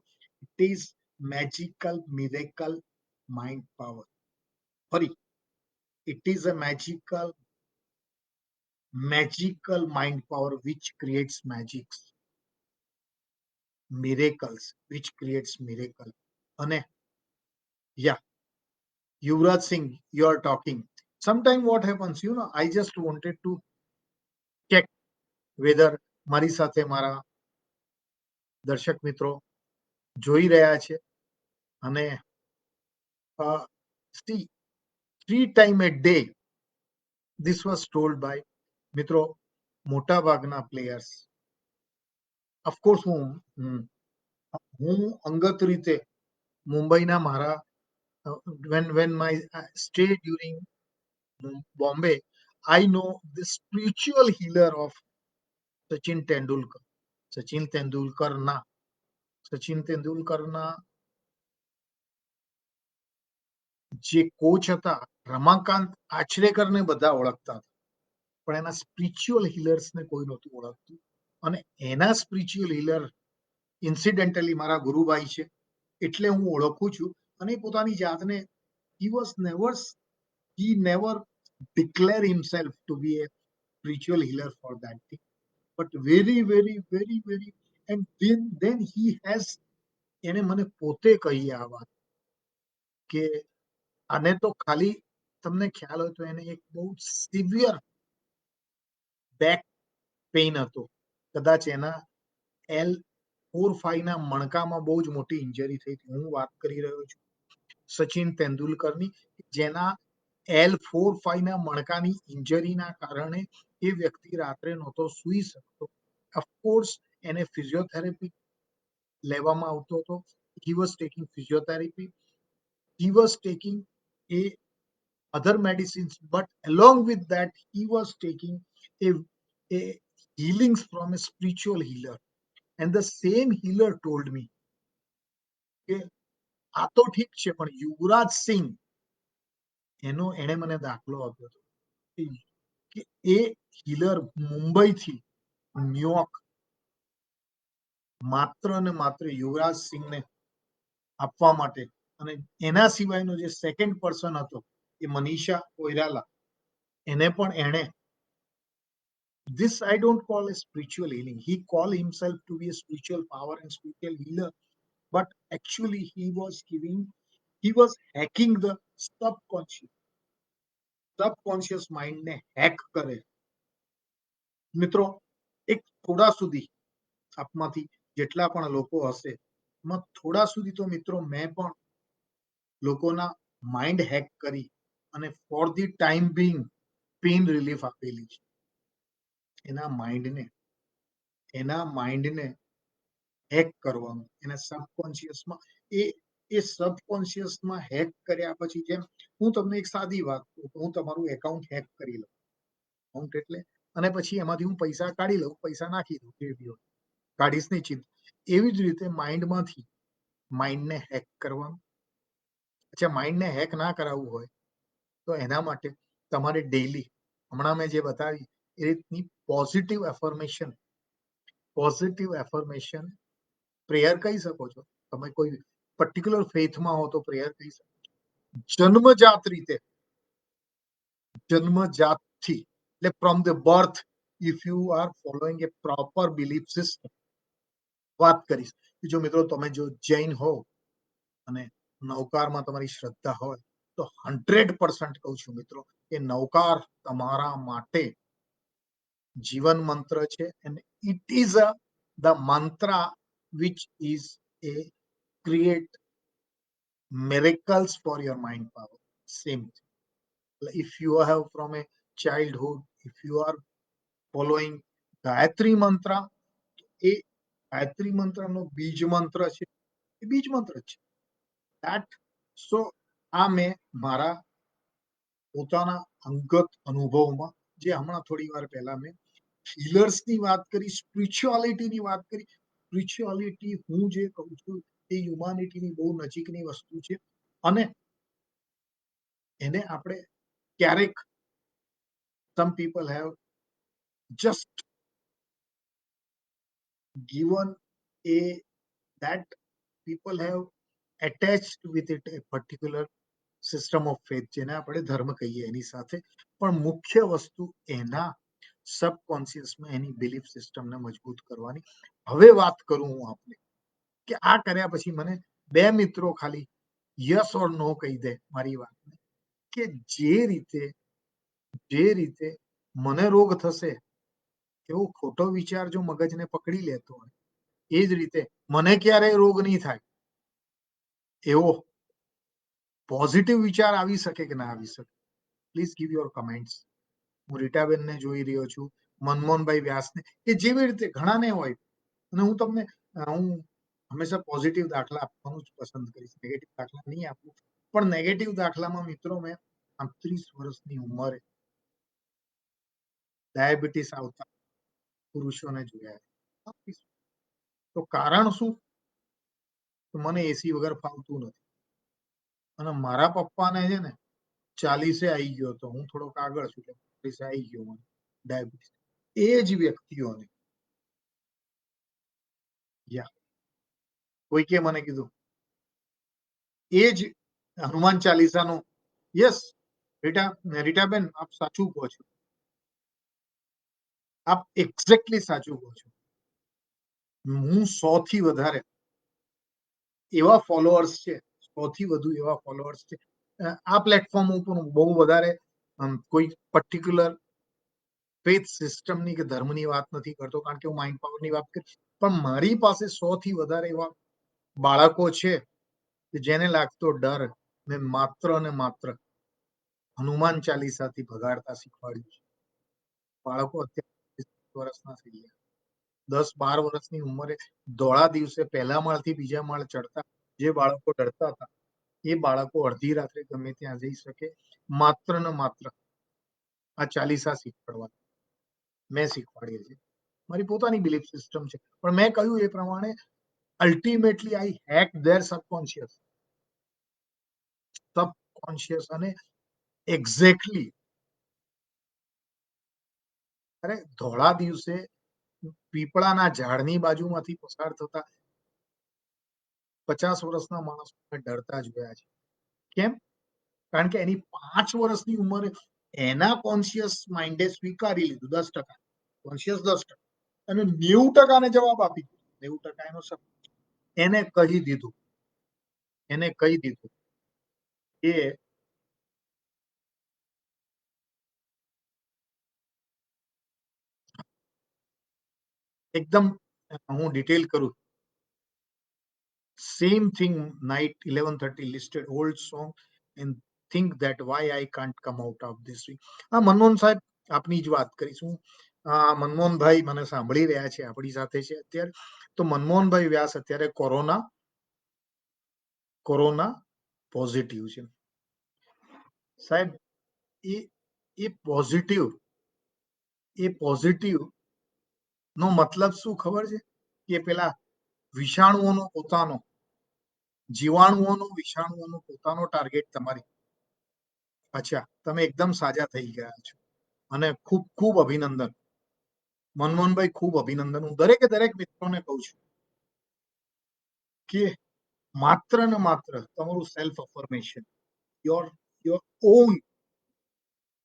it is magical miracle mind power. Sorry, it is a magical mind power which creates magics, miracles, which creates miracle. અને યા Yuvraj Singh, you are talking. Sometime what happens, I just wanted to check whether મારી સાથે મારા દર્શક મિત્રો જોઈ રહ્યા છે. અને see, 3 times a day this was told by મિત્રો મોટા ભાગના પ્લેયર્સ. ઓફકોર્સ હું અંગત રીતે મુંબઈના મારા when my stay during Bombay, I know the spiritual healer of Sachin Tendulkar. Sachin તેંડુલકરના Sachin તેંડુલકરના જે કોચ હતા રમાકાંત આચરેકરને બધા ઓળખતા હતા, પણ એના સ્પિરિચ્યુઅલ હિલર્સને કોઈ નહોતું ઓળખતું. અને એના સ્પિરિચ્યુઅલ હિલર ઇન્સિડેન્ટલી મારા ગુરુભાઈ છે, એટલે હું ઓળખું છું. અને પોતાની જાતને he never declare himself to be a spiritual healer for that thing, but very very very very, and then he has, એને મને પોતે કહી આ વાત કે આને તો ખાલી તમને ખ્યાલ હોય તો એને એક બહુ સિવિયર બેક પેઇન હતો. કદાચ એના L4-5 ના મણકામાં બહુ જ મોટી ઇન્જરી થઈ હતી. હું વાત કરી રહ્યો છું સચિન તેંડુલકરની, જેના L4-5 ના મણકાની ઇન્જરીના કારણે એ વ્યક્તિ રાત્રે નહોતો સૂઈ શકતો. ઓફકોર્સ એને ફિઝિયોથેરાપી લેવામાં આવતો હતો. he was taking physiotherapy, he was taking a other medicines, but along with that he was taking a healings from a spiritual healer. And the same healer told me કે આ તો ઠીક છે, પણ યુવરાજ સિંહ એને મને દાખલો આપ્યો હતો કે એ હિલર મુંબઈથી ન્યુયોર્ક માત્ર ને માત્ર યુવરાજ સિંહને આપવા માટે. અને એના સિવાયનો જે સેકન્ડ પર્સન હતો એ મનીષા કોઈરાલા, એને પણ એણે this I don't call a spiritual healing. He called himself to be a spiritual power and spiritual healer, but actually he was hacking the subconscious mind ને હેક કરે. મિત્રો, એક થોડા સુધી આપમાંથી જેટલા પણ લોકો હશે એમાં થોડા સુધી તો મિત્રો મેં પણ લોકોના માઇન્ડ હેક કરી અને for the time Bing pain relief આપેલી છે. એના માઇન્ડને હેક કરવાનું, એના સબકોન્શિયસમાં એ સબકોન્શિયસમાં હેક કર્યા પછી, જેમ હું તમને એક સાદી વાત કહું, હું તમારું એકાઉન્ટ હેક કરી લઉં, એકાઉન્ટ એટલે, અને પછી એમાંથી હું પૈસા કાઢી લઉં, પૈસા નાખી દઉં, જે બી હોય કાઢીશ નહીં ચિંતા. એવી જ રીતે માઇન્ડમાંથી માઇન્ડને હેક કરવાનું. અચ્છા, માઇન્ડને હેક ના કરાવવું હોય તો એના માટે તમારે ડેઈલી, હમણાં મેં જે બતાવી એ રીતની પોઝિટિવ એફર્મેશન પ્રેયર કહી શકો છો. તમે કોઈ પર્ટિક્યુલર ફેથમાં હો તો પ્રેયર કહી શકો છો. જન્મજાતથી એટલે from the birth, if you are following a proper belief system. વાત કરીશ કે જો મિત્રો તમે જો જૈન હો અને નવકારમાં તમારી શ્રદ્ધા હોય તો 100% કહું છું મિત્રો કે નવકાર તમારા માટે જીવન મંત્ર છે. and it is the mantra which is a create miracles for your mind power. Same thing. If you have from a childhood, if you are following Gayatri મંત્ર, એ ગાયત્રી મંત્રનો બીજ મંત્ર છે, એ બીજ મંત્ર છે. that so આ મેં મારા પોતાના અંગત અનુભવમાં, જે હમણાં થોડી વાર પહેલા મેં હીલર્સની વાત કરી, સ્પિરિચ્યુઆલિટીની વાત કરી. સ્પિરિચ્યુઆલિટી હું જે કહું છું એ હ્યુમાનિટીની બહુ નજીકની વસ્તુ છે. અને એને આપણે ક્યારેક some people have just given a that people have attached with it a particular system of faith, જેને આપણે ધર્મ કહીએ એની સાથે. પણ મુખ્ય વસ્તુ એના સબકોન્શિયસમાં એની બિલીફ સિસ્ટમને મજબૂત કરવાની. હવે વાત કરું હું આપને કે આ કર્યા પછી મને બે મિત્રો ખાલી યસ ઓર નો કહી દે મારી વાતને, કે જે રીતે મને રોગ થશે એવો ખોટો વિચાર જો મગજને પકડી લેતો હોય, એ જ રીતે મને ક્યારેય રોગ નહીં થાય એવો પોઝિટિવ વિચાર આવી શકે કે ના આવી શકે? Please give your comments. હું રીટાબેનને જોઈ રહ્યો છું, મનમોહનભાઈ વ્યાસને, કે જેવી રીતે ઘણાને હોય. અને હું હંમેશા પોઝિટિવ દાખલા આપવાનું જ પસંદ કરીશ, નેગેટિવ દાખલા નહીં આપું. પણ નેગેટિવ દાખલામાં મિત્રો મેં 35 વર્ષની ઉંમરે ડાયાબિટીસ આવતા પુરુષોને જોયા છે. તો કારણ શું? તો મને એસી વગર ફાવતું નથી. અને મારા પપ્પાને છે ને 40 આવી ગયો હતો, હું થોડોક આગળ છું, 40 આવી ગયો મને ડાયાબિટીસ. એ જ વ્યક્તિઓને કોઈકે મને કીધું એ જ હનુમાન ચાલીસાનું, યસ રીટાબેન આપ સાચું કહો છો, આપ એક્ઝેક્ટલી સાચું કહો છો. હું 100 થી વધારે એવા ફોલોઅર્સ છે, 100 થી વધુ એવા ફોલોઅર્સ છે આ પ્લેટફોર્મ ઉપર. બહુ વધારે કોઈ પર્ટિક્યુલર ફેથ સિસ્ટમની કે ધર્મની વાત નથી કરતો, કારણ કે હું માઇન્ડ પાવરની વાત કરીશ. પણ મારી પાસે 100 થી વધારે એવા બાળકો છે કે જેને લાગતો ડર મેં માત્ર ને માત્ર હનુમાન ચાલીસાથી ભગાડતા શીખવાડ્યું છે. બાળકો અત્યારે વર્ષના થઈ ગયા, 10-12 વર્ષની ઉંમરે ધોળા દિવસે પહેલા માળથી બીજા માળ ચડતા જે બાળકો ડરતા હતા, એ બાળકો અડધી રાત્રે ગમે ત્યાં જઈ શકે માત્ર ને માત્ર આ ચાલીસા શીખવાડવા મેં શીખવાડીએ છીએ. મારી પોતાની બિલીફ સિસ્ટમ છે, પણ મેં કહ્યું એ પ્રમાણે ultimately I hack there subconscious અને એક્ઝેક્ટલી અરે ધોળા દિવસે પીપળાના ઝાડની બાજુમાંથી પસાર થતા 50 વર્ષના માણસોને ડરતા જોયા છે. કેમ? કારણ કે એની 5 વર્ષની ઉંમરે એના કોન્શિયસ માઇન્ડે સ્વીકારી લીધું 10%, કોન્શિયસ 10%, અને 90% ને જવાબ આપી દીધો. 90% એનો શબ્દ એને કહી દીધું કે એકદમ હું ડિટેલ કરું. Same thing, night 11:30 listed old song and think that why I can't come out of this week. Manmohan સાહેબ આપની જ વાત કરીશું. મનમોહનભાઈ મને સાંભળી રહ્યા છે, આપણી સાથે છે અત્યારે. તો મનમોહનભાઈ વ્યાસ અત્યારે કોરોના પોઝિટિવ છે સાહેબ. એ પોઝિટિવ નો મતલબ શું ખબર છે? કે પેલા વિષાણુઓનો પોતાનો ટાર્ગેટ તમારી. અચ્છા, તમે એકદમ સાજા થઈ ગયા છો અને ખૂબ ખૂબ અભિનંદન મનમોહનભાઈ, ખૂબ અભિનંદન. હું દરેક મિત્રોને કહું છું કે માત્ર ને માત્ર તમારું સેલ્ફ અફર્મેશન, યોર ઓન,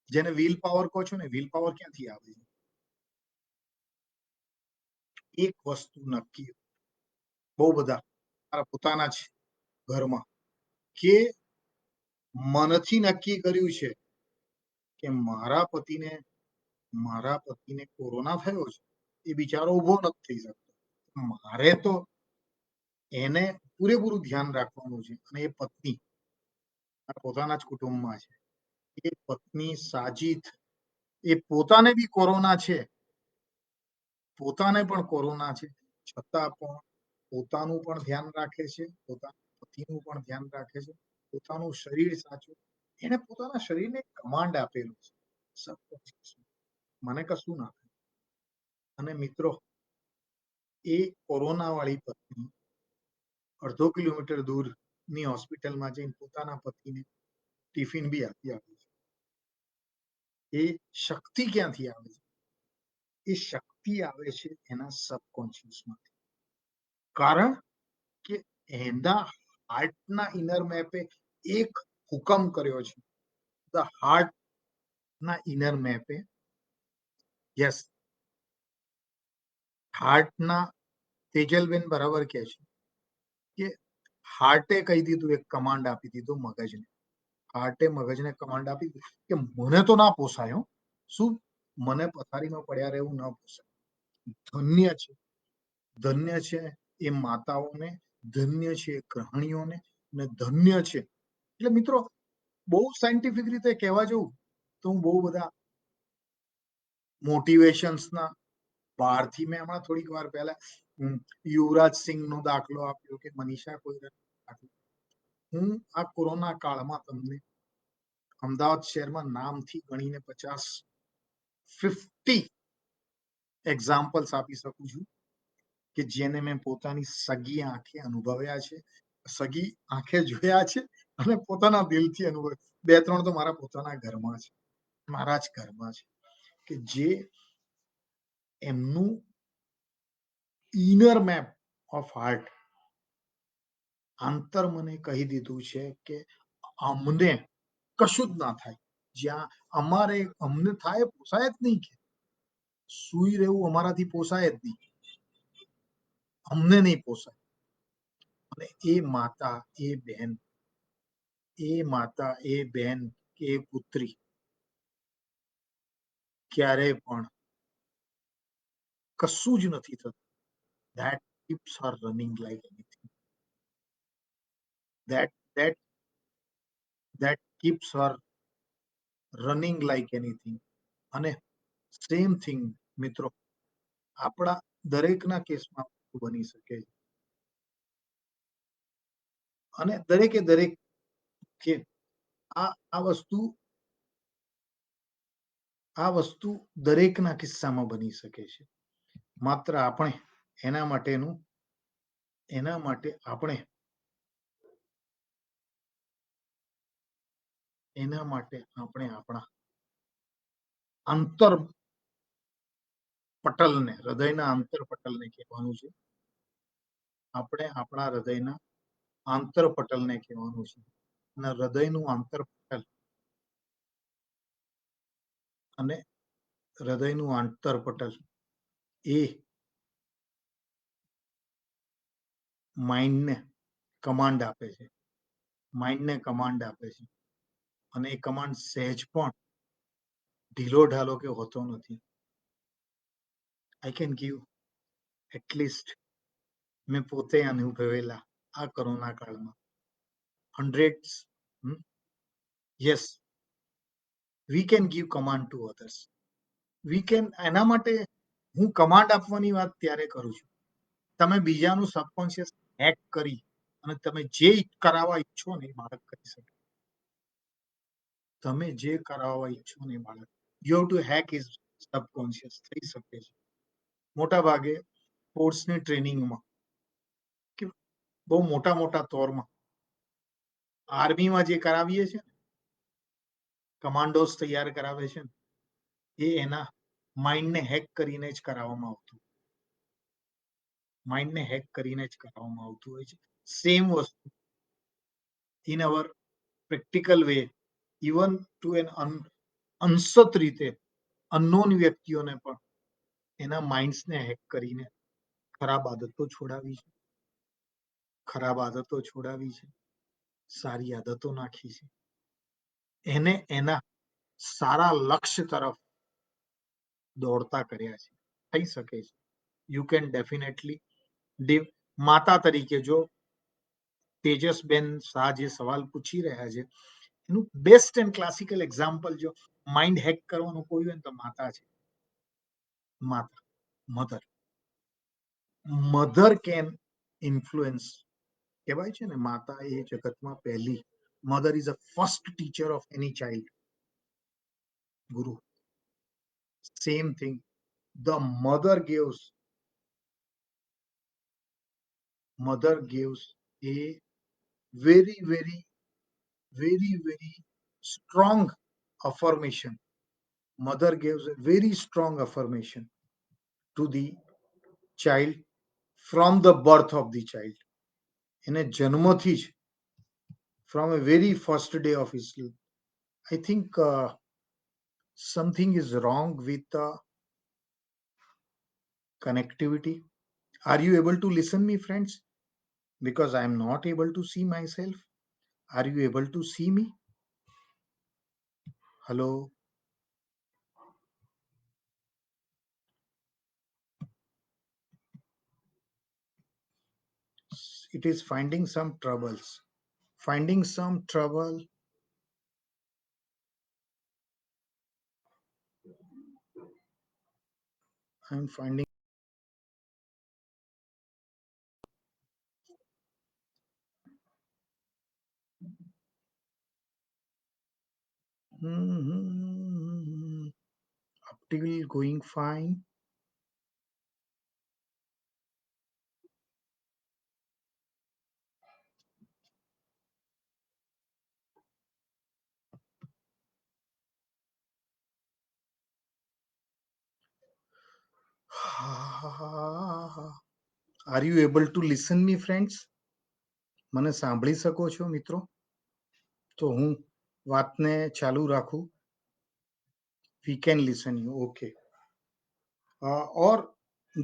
જેને વિલ પાવર કહો છો ને, વિલ પાવર ક્યાંથી આવે છે? એક વસ્તુ નક્કી, બહુ બધા મારા પોતાના જ ઘરમાં, કે મનથી નક્કી કર્યું છે કે મારા પતિને કોરોના થયો છે, એ બિચારો ઉભો નથી થઈ શકતો, મારે તો એને પૂરેપૂરું ધ્યાન રાખવાનું છે. અને એ પત્ની પોતાના જ કુટુંબમાં છે, એ પત્ની સાજી, એ પોતાને બી કોરોના છે, છતાં પણ પોતાનું પણ ધ્યાન રાખે છે, પોતાના પતિનું પણ ધ્યાન રાખે છે, પોતાનું શરીર સાચું. એને પોતાના શરીરને કમાન્ડ આપેલું છે. મને કશું ના થાય. અને મિત્રો, એ કોરોના વાળી પત્ની અડધો કિલોમીટર દૂરની હોસ્પિટલમાં જઈને પોતાના પતિને ટિફિન બી આપી આપે છે. એ શક્તિ ક્યાંથી આવે છે? એ શક્તિ આવે છે એના સબકોન્શિયસમાંથી. કારણ કે એના હાર્ટના ઇનર મેપે એક હુકમ કર્યો છે. ધ હાર્ટના ઇનર મેપે, યસ, હાર્ટના, તેજલબેન બરાબર કહે છે કે હાર્ટે કહી દીધું, એક કમાન્ડ આપી દીધો મગજને. હાર્ટે મગજને કમાન્ડ આપી દીધી કે મને તો ના પોસાય હો. શું? મને પથારીમાં પડ્યા રહેવું ન પોસાય. ધન્ય છે, ધન્ય છે એ માતાઓને, ધન્ય છે એ ગૃહિણીઓને, ને ધન્ય છે. એટલે મિત્રો, બહુ સાયન્ટિફિક રીતે કહેવા જવું તો હું બહુ બધા મોટિવેશન્સના બહારથી, મેં હમણાં થોડીક વાર પહેલા યુવરાજ સિંહનો દાખલો આપ્યો કે મનીષા કોઈરાનો દાખલો. હું આ કોરોના કાળમાં તમને અમદાવાદ શહેરમાં નામથી ગણીને 50 એક્ઝામ્પલ્સ આપી શકું છું કે જેને મેં પોતાની સગી આંખે અનુભવ્યા છે, સગી આંખે જોયા છે અને પોતાના દિલથી અનુભવ્યા. 2-3 તો મારા પોતાના ઘરમાં છે, મારા જ ઘરમાં છે, કે જે એમનું ઇનર મેપ ઓફ હાર્ટ, આંતર મને કહી દીધું છે કે અમને કશું જ ના થાય. જ્યાં અમને થાય પોસાય જ નહીં, કે સુઈ રહેવું અમારાથી પોસાય જ નહીં, અમને નહીં પોસાય. અને એ માતા, એ બહેન, કે એ પુત્રી ક્યારેય પણ કશું જ નથી થતું. that keeps her running like anything. that that that keeps her running like anything. અને સેમ થિંગ મિત્રો, આપણા દરેકના કેસમાં બની શકે છે. અને દરેકે દરેક કે આ વસ્તુ દરેકના કિસ્સામાં બની શકે છે. માત્ર આપણે એના માટે આપણા અંતર પટલને, હૃદયના અંતર પટલને કહેવાનું છે. આપણે આપણા હૃદયના આંતર પટલને કહેવાનું છે. અને હૃદયનું આંતર પટલ, અને હૃદયનું આંતર પટલ એ માઇન્ડને કમાન્ડ આપે છે. અને એ કમાન્ડ સહેજ પણ ઢીલો ઢાલો કે હોતો નથી. આઈ કેન ગીવ એટલીસ્ટ, મેં પોતે અનુભવેલા આ કોરોના કાળમાં hundreds. Yes, we can give command to others. એના માટે હું કમાન્ડ આપવાની વાત ત્યારે કરું છું, તમે બીજાનું સબકોન્શિયસ હેક કરી અને તમે જે કરાવવા ઈચ્છો ને એ બાળક કરી શકે. તમે જે કરાવવા ઈચ્છો ને બાળક, you have to hack is subconscious. થઈ શકે છે મોટા ભાગે સ્પોર્ટ્સની ટ્રેનિંગમાં, કે બહુ મોટા મોટા તોરમાં આર્મીમાં જે કરાવીએ છે, કમાન્ડોસ તૈયાર કરાવે છે, એ એના માઇન્ડને હેક કરીને જ કરાવવામાં આવતું હોય છે. સેમ વસ્તુ in our practical way, even to an અંશત રીતે અનનોન વ્યક્તિઓને પણ એના માઇન્ડ્સને હેક કરીને ખરાબ આદતો છોડાવી છે, સારી આદતો નાખી છે, એને એના સારા લક્ષ્ય તરફ દોડતા કર્યા છે. થઈ શકે છે. યુ કેન ડેફિનેટલી, માતા તરીકે જો તેજસબેન શાહ જે સવાલ પૂછી રહ્યા છે, એનું બેસ્ટ એન્ડ ક્લાસિકલ એક્ઝામ્પલ જો માઇન્ડ હેક કરવાનું કોઈ હોય તો માતા છે. Mother can influence. કહેવાય છે ને, માતા એ જગતમાં પહેલી, mother is a first teacher of any child, guru. Same thing, the mother gives a very very strong affirmation. Mother gives a very strong affirmation to the child from the birth of the child. એને જન્મથી જ, from a very first day of his life. I think something is wrong with the connectivity. Are you able to listen me, friends? because I am not able to see myself. Are you able to see me? Hello? It is finding some troubles. Finding some trouble. I'm finding. Up till going fine. Are you able to listen me, friends? મને સાંભળી શકો છો મિત્રો? તો હું વાતને ચાલુ રાખું. We can listen you. Okay. Or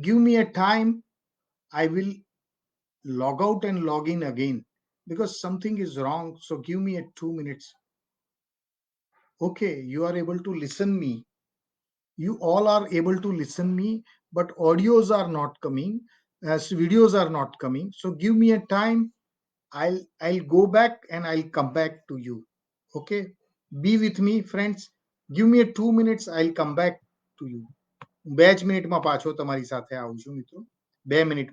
give me a time. I will log out and log in again because something is wrong. So give me a 2 minutes. Okay, you are able to listen me. You all are able to listen me, but audios are not coming, as videos are not coming. So give me a time. I'll go back and I'll come back to you. Okay, be with me, friends. Give me a 2 minutes. I'll come back to you. 2 જ મિનિટમાં પાછો તમારી સાથે આવું છું મિત્રો. 2 minute